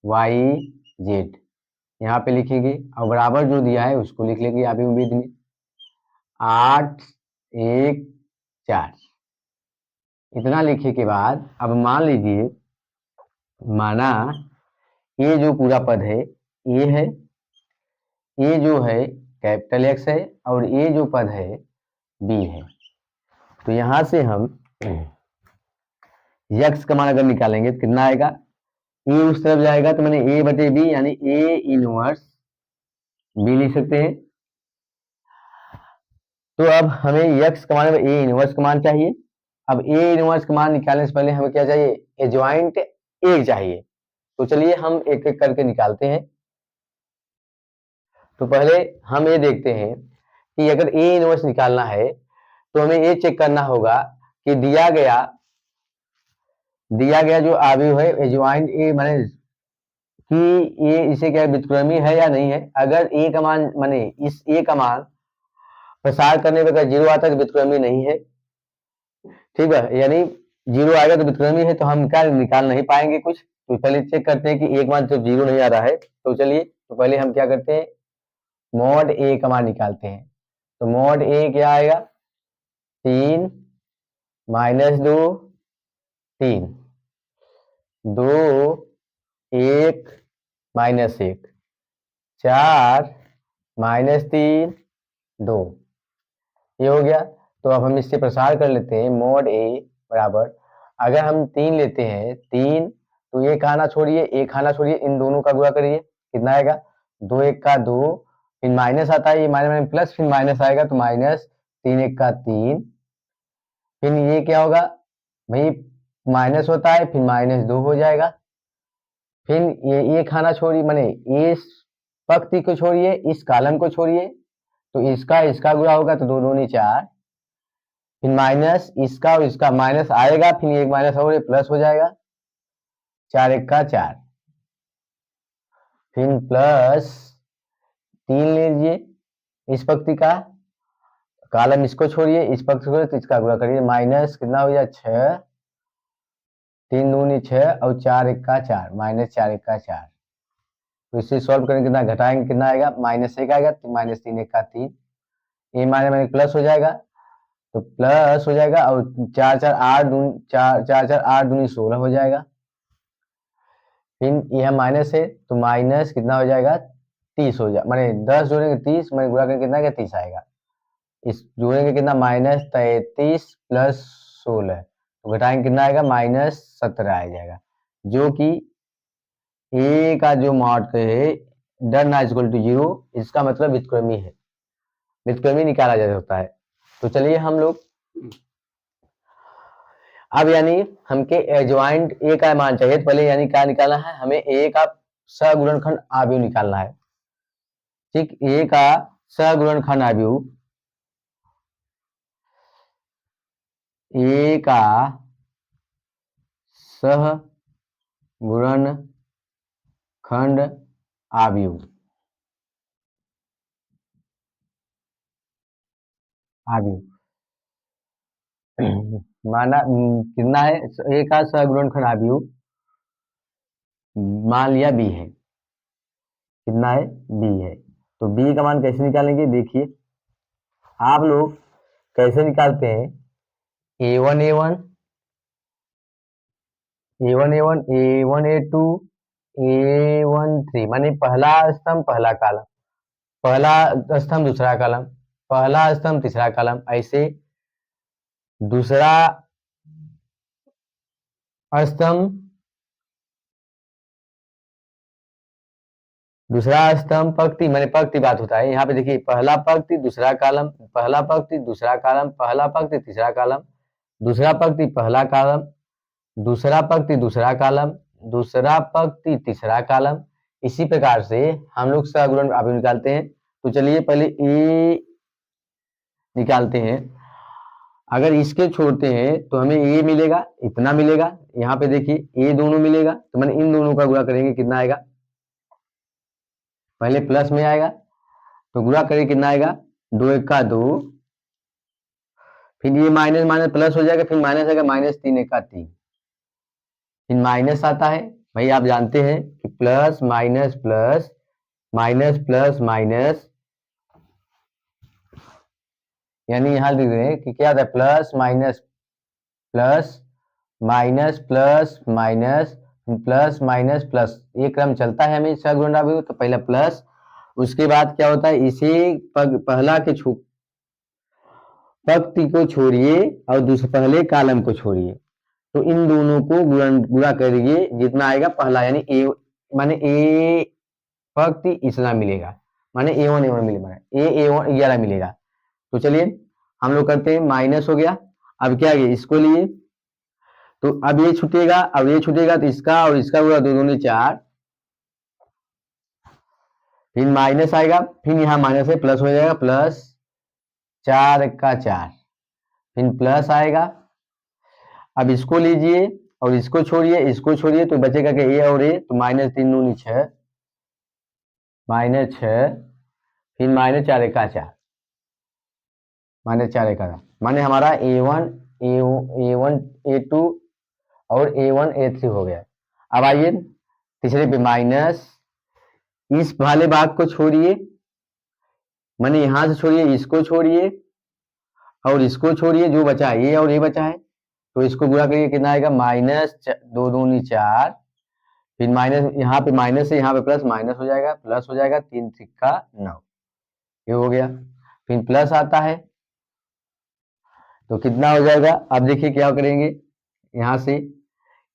y z यहाँ पे लिखेंगे और बराबर जो दिया है उसको लिख लेंगे आप उम्मीद में 8 1 4। इतना लिखे के बाद अब मान लीजिए, माना ये जो पूरा पद है ये है, ये जो है कैपिटल X है और ये जो पद है B है। तो यहां से हम x का मान अगर निकालेंगे तो कितना आएगा, ए उस तरफ जाएगा तो मैंने a बटे b यानी a इनवर्स b लिख सकते हैं। तो अब हमें x का मान a इनवर्स का मान चाहिए। अब a इनवर्स का मान निकालने से पहले हमें क्या चाहिए, एडजॉइंट a चाहिए। तो चलिए हम एक एक करके निकालते हैं। तो पहले हम ये देखते हैं कि अगर a इनवर्स निकालना है तो हमें ये चेक करना होगा कि दिया गया जो आव्यूह है एडजॉइंट a माने कि ये इसे क्या व्युत्क्रमी है या नहीं है। अगर a का मान माने इस a का मान प्रसार करने पर अगर 0 आता है तो व्युत्क्रमी नहीं है, ठीक है, यानी 0 आएगा तो व्युत्क्रमी है। तो हम क्या निकाल नहीं पाएंगे कुछ। तो चलिए चेक करते हैं कि एक मान जब 0 नहीं आ रहा है तो चलिए, तो पहले हम क्या करते हैं, मॉड a का मान निकालते हैं। तो मॉड ए क्या आएगा, 3 माइनस 2 3, 2 1 माइनस 1, 4 माइनस 3 2, ये हो गया। तो अब हम इससे प्रसार कर लेते हैं, मॉड ए बराबर, अगर हम 3 लेते हैं 3, तो ये खाना छोड़िए, एक खाना छोड़िए, इन दोनों का गुणा करिए, कितना आएगा, 2 1 का 2, फिर माइनस आता है, ये माइनस प्लस, फिर माइनस आएगा तो माइनस, 3 1 का 3, फिर ये क्या होगा भाई, माइनस होता है फिर माइनस 2 हो जाएगा, फिर ये खाना छोड़िए, माने इस पंक्ति को छोड़िए, इस कॉलम को छोड़िए, तो इसका गुणा होगा तो 2 दूनी 4, फिर माइनस इसका और इसका माइनस आएगा, फिर एक माइनस और प्लस हो जाएगा, 4 1 का 4, फिर प्लस 3 लीजिए इस पंक्ति का कॉलम, इसको छोड़िए, इस पंक्ति को तो इसका गुणा करिए, माइनस कितना हो गया 6, 3 दूनी 6 और 4 1 का 4, माइनस 4 1 का 4, तो इसे सॉल्व करेंगे कितना घटाएंगे, कितना आएगा, माइनस 1 आएगा, तो माइनस 3 1 का 3, ये माइनस प्लस हो जाएगा, तो प्लस हो जाएगा, और 4 4 8 दूनी 4 4 4 8 दूनी 16 हो जाएगा, फिर यह माइनस है तो माइनस कितना हो जाएगा 30 हो जाए, माने 10 जोड़ेंगे 30, मैंने गुणा करके कितना आएगा 30 आएगा, इस जोड़ेंगे कितना माइनस 33 प्लस 16, तो घटाएंगे कितना आएगा माइनस 17 आ जाएगा, जो कि ए का जो मॉड है डर ना इक्वल टू 0, इसका मतलब व्युत्क्रमी है, व्युत्क्रमी निकाला जा सकता है। तो चलिए हम लोग अब यानी हमके एडजॉइंट ए का मान चाहिए, तो पहले यानी क्या निकालना है, हमें ए का सगुणनखंड आव्यूह निकालना है, ठीक, ए का सगुणनखंड आव्यूह, ए का सहगुणनखंड आव्यूह, आव्यूह माना कितना है, ए का सगुणनखंड आव्यूह मान लिया बी है, कितना है बी है, तो बी का मान कैसे निकालेंगे, देखिए आप लोग कैसे निकालते हैं, a1 a1 a1 a1 a1 a2 a1 3, माने पहला स्तंभ पहला कॉलम, पहला स्तंभ दूसरा कॉलम, पहला स्तंभ तीसरा कॉलम, ऐसे दूसरा स्तंभ दूसरा स्तंभ पंक्ति, माने पंक्ति बात होता है, यहाँ पे देखिए पहला पंक्ति दूसरा कॉलम, पहला पंक्ति दूसरा कॉलम, पहला पंक्ति तीसरा कॉलम, दूसरा पंक्ति पहला कॉलम, दूसरा पंक्ति दूसरा कॉलम, दूसरा पंक्ति तीसरा कॉलम, इसी प्रकार से हम लोग सगुणन आव्यूह निकालते हैं। तो चलिए पहले ए निकालते हैं, अगर इसके छोड़ते हैं तो हमें ए मिलेगा, इतना मिलेगा, यहाँ पे देखिए ए दोनों मिलेगा, तो मैंने इन दोनों का गुणा करेंगे, कितना आएगा, पहले प्लस में आएगा तो गुणा करेंगे कितना आएगा, 2 1 का 2, फिर ये माइनस माइनस प्लस हो जाएगा, फिर माइनस आएगा माइनस 3 1 का 3, फिर माइनस आता है, भाई आप जानते हैं कि plus minus plus minus plus minus, यानी यहां लिख रहे हैं कि क्या था, plus minus plus minus plus minus plus minus plus, ये क्रम चलता है हमें सगुणन आव्यूह, तो पहला प्लस, उसके बाद क्या होता है, इसे पहला के पंक्ति को छोड़िए और दूसरे पहले कॉलम को छोड़िए, तो इन दोनों को गुणा करिए, जितना आएगा पहला, यानी ए माने ए पंक्ति इतना मिलेगा, माने a1 a1 मिलेगा, माने a1 11 मिलेगा। तो चलिए हम लोग करते हैं, माइनस हो गया, अब क्या है इसको लिए, तो अब ये छूटेगा, अब ये छूटेगा, तो इसका और इसका हुआ 2 दूनी 4, फिर माइनस आएगा, फिर यहाँ माइनस है प्लस हो जाएगा, प्लस 4 1 का 4, फिर प्लस आएगा, अब इसको लीजिए और इसको छोड़िए, तो बचेगा कि ए और ए, तो माइनस 3 दूनी 6, माइनस 6, फिर माइनस 4 1 का 4, माइनस 4 1 का 4, माने हमारा a1 a1 a2 और a1 a3 हो गया। अब आइए तीसरे पे, माइनस इस वाले भाग को छोड़िए, मैंने यहां से छोड़िए, इसको छोड़िए और इसको छोड़िए, जो बचा है ये और ये बचा है, तो इसको गुणा करिए, कितना आएगा, माइनस दो दूनी चार, फिर माइनस, यहाँ पे माइनस है, यहाँ पे प्लस, माइनस हो जाएगा, प्लस हो जाएगा, तीन सिक्का नौ, ये हो गया। फिर प्लस आता है तो कितना हो जाएगा, अब देखिए क्या करेंगे, यहाँ से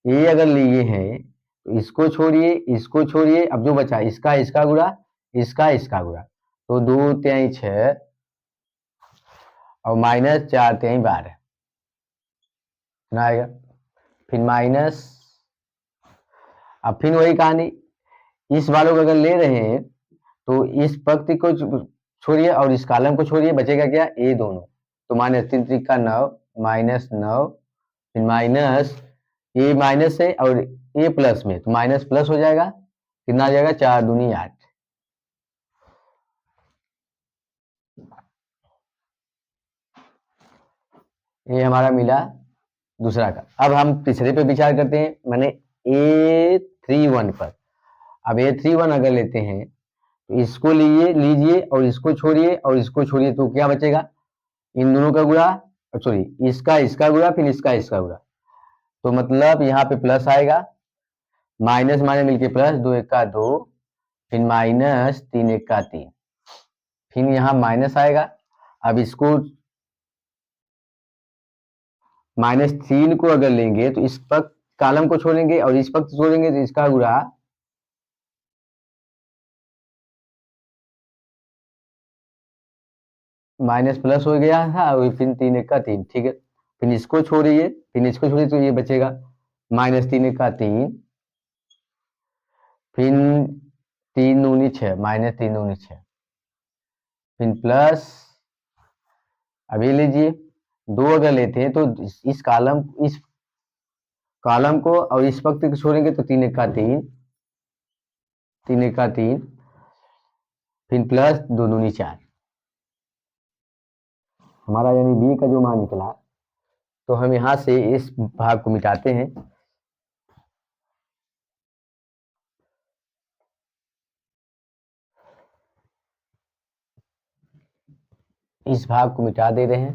ये अगर लिए हैं तो इसको छोड़िए, इसको छोड़िए, अब जो बचा इसका इसका गुणा, इसका इसका गुणा, तो दो त्याई छह और माइनस चार त्याई बारह, कितना आएगा, फिर माइनस, अब फिर वही कहानी, इस वालों को अगर ले रहे हैं तो इस पंक्ति को छोड़िए और इस कॉलम को छोड़िए, बचेगा क्या, ए दोनों, तो माइनस तीन त्रिका नौ, माइनस नौ, फिर माइनस, ए माइनस है और ए प्लस में, तो माइनस प्लस हो जाएगा, कितना आ जाएगा, चार दूनी आठ। ये हमारा मिला दूसरा का। अब हम तीसरे पे विचार करते हैं, मैंने A31 पर। अब A31 अगर लेते हैं तो इसको लीजिए और इसको छोड़िए और इसको छोड़िए, तो क्या बचेगा, इन दोनों का गुणा, सॉरी इसका इसका गुणा, फिर इसका इसका गुणा, तो मतलब यहाँ पे प्लस आएगा, माइनस माइनस मिलके प्लस, दो एक का दो, फिर माइनस तीन एक का तीन, फिर यहाँ माइनस आएगा। अब इसको माइनस तीन को अगर लेंगे तो इस पक्ष कॉलम को छोड़ेंगे और इस पक्ष छोड़ेंगे, तो इसका गुणा माइनस प्लस हो गया था, और फिर तीन एक का तीन, ठीक है, फिर इसको छोड़िए, फिर इसको छोड़िए, तो ये बचेगा माइनस तीन एक का तीन, फिर तीन दूनी छः, माइनस तीन दूनी छः, फिर प्लस, अभी लीजिए दो अगर लेते हैं तो इस कॉलम को और इस पक्ष को छोड़ेंगे, तो तीन एक का तीन, तीन एक का तीन, फिर प्लस दो दूनी चार, हमारा यानी बी का जो मान निकला, तो हम यहां से इस भाग को मिटाते हैं, इस भाग को मिटा दे रहे हैं,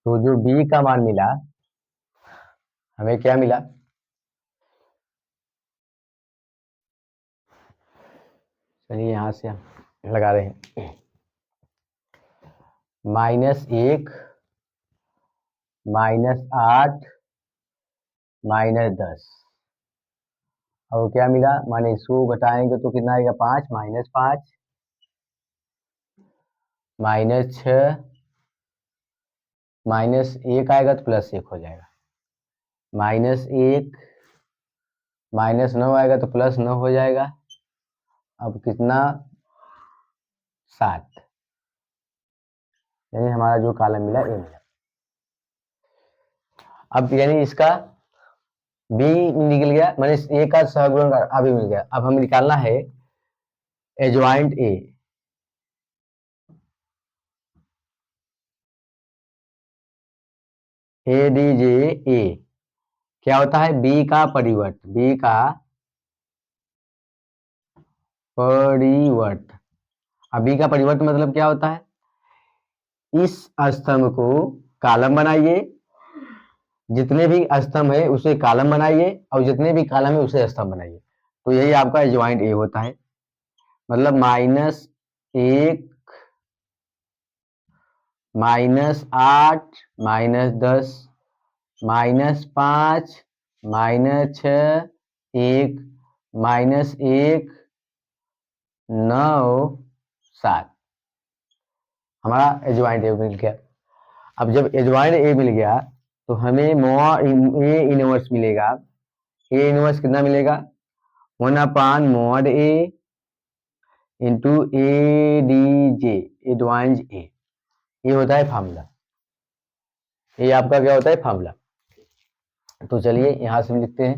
तो जो बी का मान मिला, हमें क्या मिला, चलिए यहां से हम लगा रहे हैं, माइनस एक, माइनस आठ, माइनस दस, और क्या मिला, माने इसको घटाएंगे तो कितना आएगा, पांच, माइनस पांच, माइनस छ, माइनस एक आएगा तो प्लस एक हो जाएगा, माइनस एक, माइनस नौ आएगा तो प्लस नौ हो जाएगा, अब कितना, सात, यानी हमारा जो कॉलम मिला ये मिला। अब यानी इसका बी निकल गया, मैंने ए का सहगुणक अभी मिल गया। अब हमें निकालना है एडजॉइंट ए, ए डी जे ए क्या होता है, बी का परिवर्त, बी का परिवर्त। अब बी का परिवर्त मतलब क्या होता है, इस स्तंभ को कॉलम बनाइए, जितने भी स्तंभ है उसे कॉलम बनाइए और जितने भी कॉलम है उसे स्तंभ बनाइए, तो यही आपका एडजॉइंट ए होता है। मतलब माइनस एक, माइनस आठ, माइनस दस, माइनस पाँच, माइनस छ, एक, माइनस एक, नौ, सात, हमारा एडजॉइंट ए मिल गया। अब जब एडजॉइंट ए मिल गया तो हमें ए इनवर्स मिलेगा, ए इनवर्स कितना मिलेगा, one upon mod A into A D J, advance A, ये होता है फार्मूला, ये आपका क्या होता है फार्मूला। तो चलिए यहां से लिखते हैं,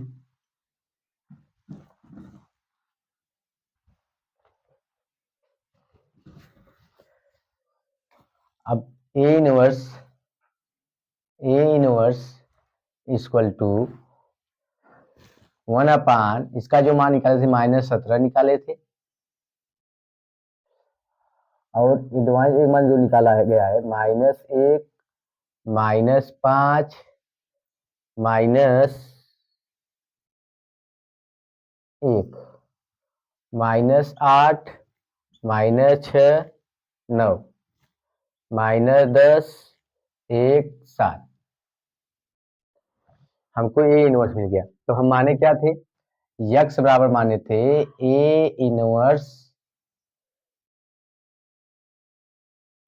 अब ए इनवर्स इक्वल टू 1 इसका जो मान निकाले थे -17 निकाले थे, और एडवांस एक मान जो निकाला गया है -1 -5 -1 -8 -6 9 -10 1 7, हमको ए इनवर्स मिल गया। तो हम माने क्या थे, यक्स बराबर माने थे ए इनवर्स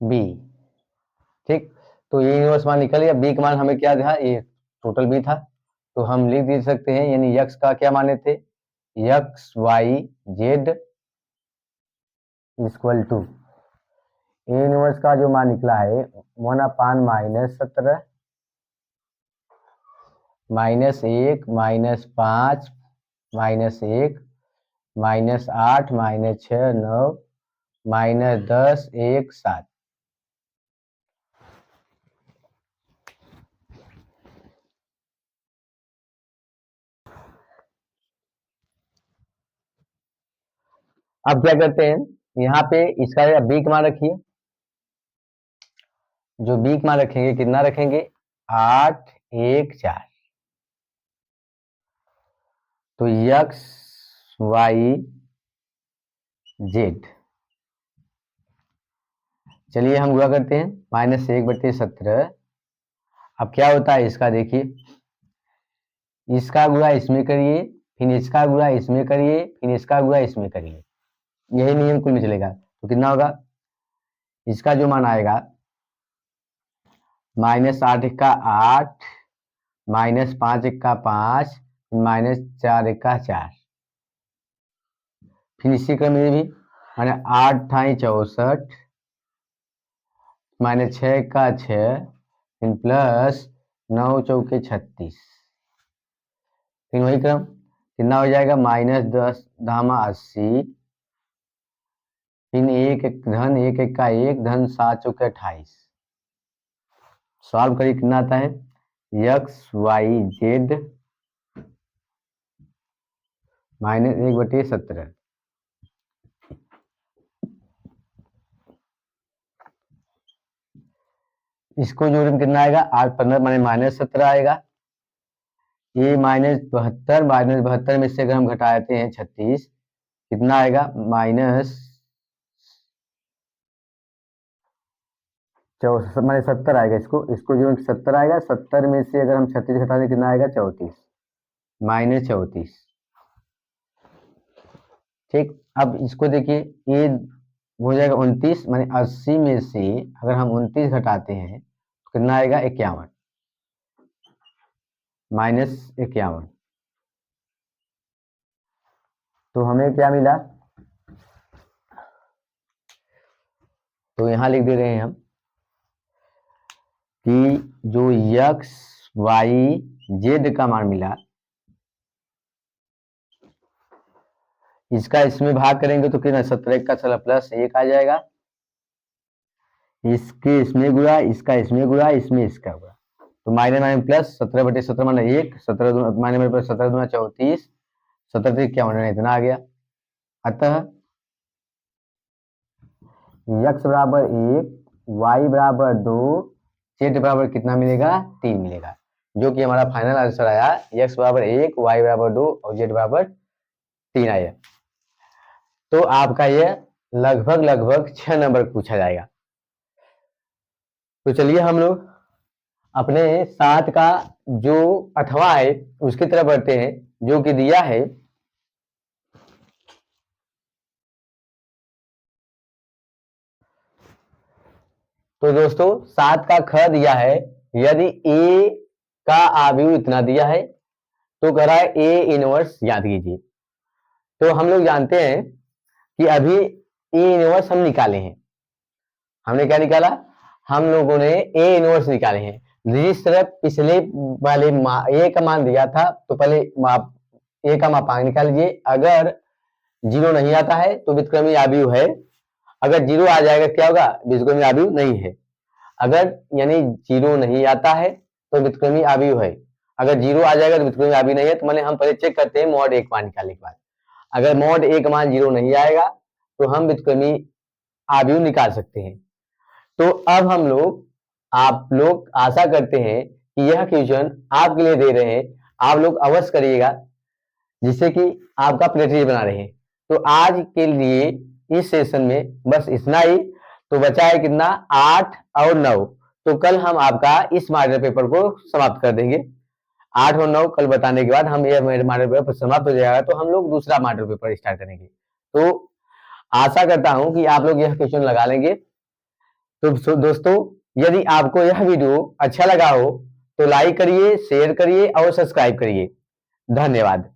बी। ठीक, तो ए इनवर्स मान निकल गया, बी का मान हमें क्या था, ए टोटल बी था, तो हम लिख दे सकते हैं, यानी यक्स का क्या माने थे, X Y Z equal to A inverse का जो मान निकला है 1/-17 -1 -5 -1 -8 -6 9 -10 1 7। अब क्या करते हैं, यहाँ पे इसका बी का मान रखिए, जो बी का मान रखेंगे कितना रखेंगे 8 1 4, तो यक्स वाई जेड, चलिए हम गुणा करते हैं -1/17। अब क्या होता है इसका देखिए, इसका गुणा इसमें करिए, फिर इसका गुणा इसमें करिए, फिर इसका गुणा इसमें करिए, यही नियम कुल में चलेगा। तो कितना होगा, इसका जो मान आएगा -8 का 8 -5 का 5 -4 का 4, फिर इसी क्रम में भी मैंने 8 × 64 -6 का 6 फिर प्लस 9 चौके 36, फिर वही क्रम कितना हो जाएगा -10 धामा 80, फिर 1 धन 1 1 का 1 धन 7 चौके 28, सॉल्व करिए कितना आता है, यक्स वाई जेड -1/17, इसको जोड़ें कितना आएगा 8 15 माने -17 आएगा, ये -72 में से अगर हम घटाते हैं 36 कितना आएगा -70 आएगा, इसको जो 70 आएगा, 70 में से अगर हम 36 घटाते कितना आएगा 34 -34। ठीक, अब इसको देखिए, ये हो जाएगा 29 माने 80 में से अगर हम 29 घटाते हैं तो कितना आएगा 51 -51, तो हमें क्या मिला, तो यहां लिख दे रहे हैं हम कि जो यक्स वाई जेड का मान मिला, इसका इसमें भाग करेंगे तो कितना 17 का चला +1 आ जाएगा, इसके इसमें गुणा, इसका इसमें गुणा, इसमें इसका गुणा, तो माइनस प्लस 17/17 माना 1, 17 माइनस 17 दूना 34, 17 51 इतना आ गया। अतः x बराबर 1, y बराबर 2, z बराबर कितना मिलेगा 3 मिलेगा, जो कि हमारा फाइनल आंसर आया x बराबर 1, y बराबर 2 और z बराबर 3 आया। तो आपका यह लगभग 6 नंबर पूछा जाएगा। तो चलिए हम लोग अपने 7 का जो 8वां है उसकी तरफ बढ़ते हैं, जो कि दिया है तो दोस्तों 7 का ख दिया है, यदि ए का आव्यूह इतना दिया है तो कह रहा है ए इनवर्स याद कीजिए। तो हम लोग जानते हैं कि अभी ए इनवर्स हम निकाले हैं, हमने क्या निकाला, हम लोगों ने ए इनवर्स निकाले हैं। जिस तरह पिछले वाले ए का मान दिया था तो पहले ए का मापांक निकाल लीजिए, अगर 0 नहीं आता है तो व्युत्क्रमी आव्यूह है, अगर 0 आ जाएगा क्या होगा, व्युत्क्रमी आव्यूह नहीं है। अगर यानी 0 नहीं आता है तो व्युत्क्रमी आव्यूह है, अगर 0 आ जाएगा तो बिटकॉइन अभी नहीं है, तो मैंने हम पहले चेक करते हैं मॉड 1 मान निकालने के बाद। अगर मॉड 1 मान 0 नहीं आएगा तो हम बिटकॉइन अभी निकाल सकते हैं। तो अब हम लोग, आप लोग आशा करते हैं कि यह क्वेश्चन आपके लिए दे रहे हैं, आप लोग अवश्य करिएगा, जिससे कि आपका प्लेटलिस्ट बना रहे हैं। तो आज के लिए इस सेशन में बस इतना ही। तो बचा है कितना, 8 और 9। तो कल हम आपका इस मॉडल पेपर को समाप्त कर देंगे। 8 और 9 कल बताने के बाद हम यह मॉडल पेपर समाप्त हो जाएगा, तो हम लोग दूसरा मॉडल पेपर स्टार्ट करेंगे। तो आशा करता हूं कि आप लोग यह क्वेश्चन लगा लेंगे। तो दोस्तों, यदि आपको यह वीडियो अच्छा लगा हो तो लाइक करिए, शेयर करिए और सब्सक्राइब करिए। धन्यवाद।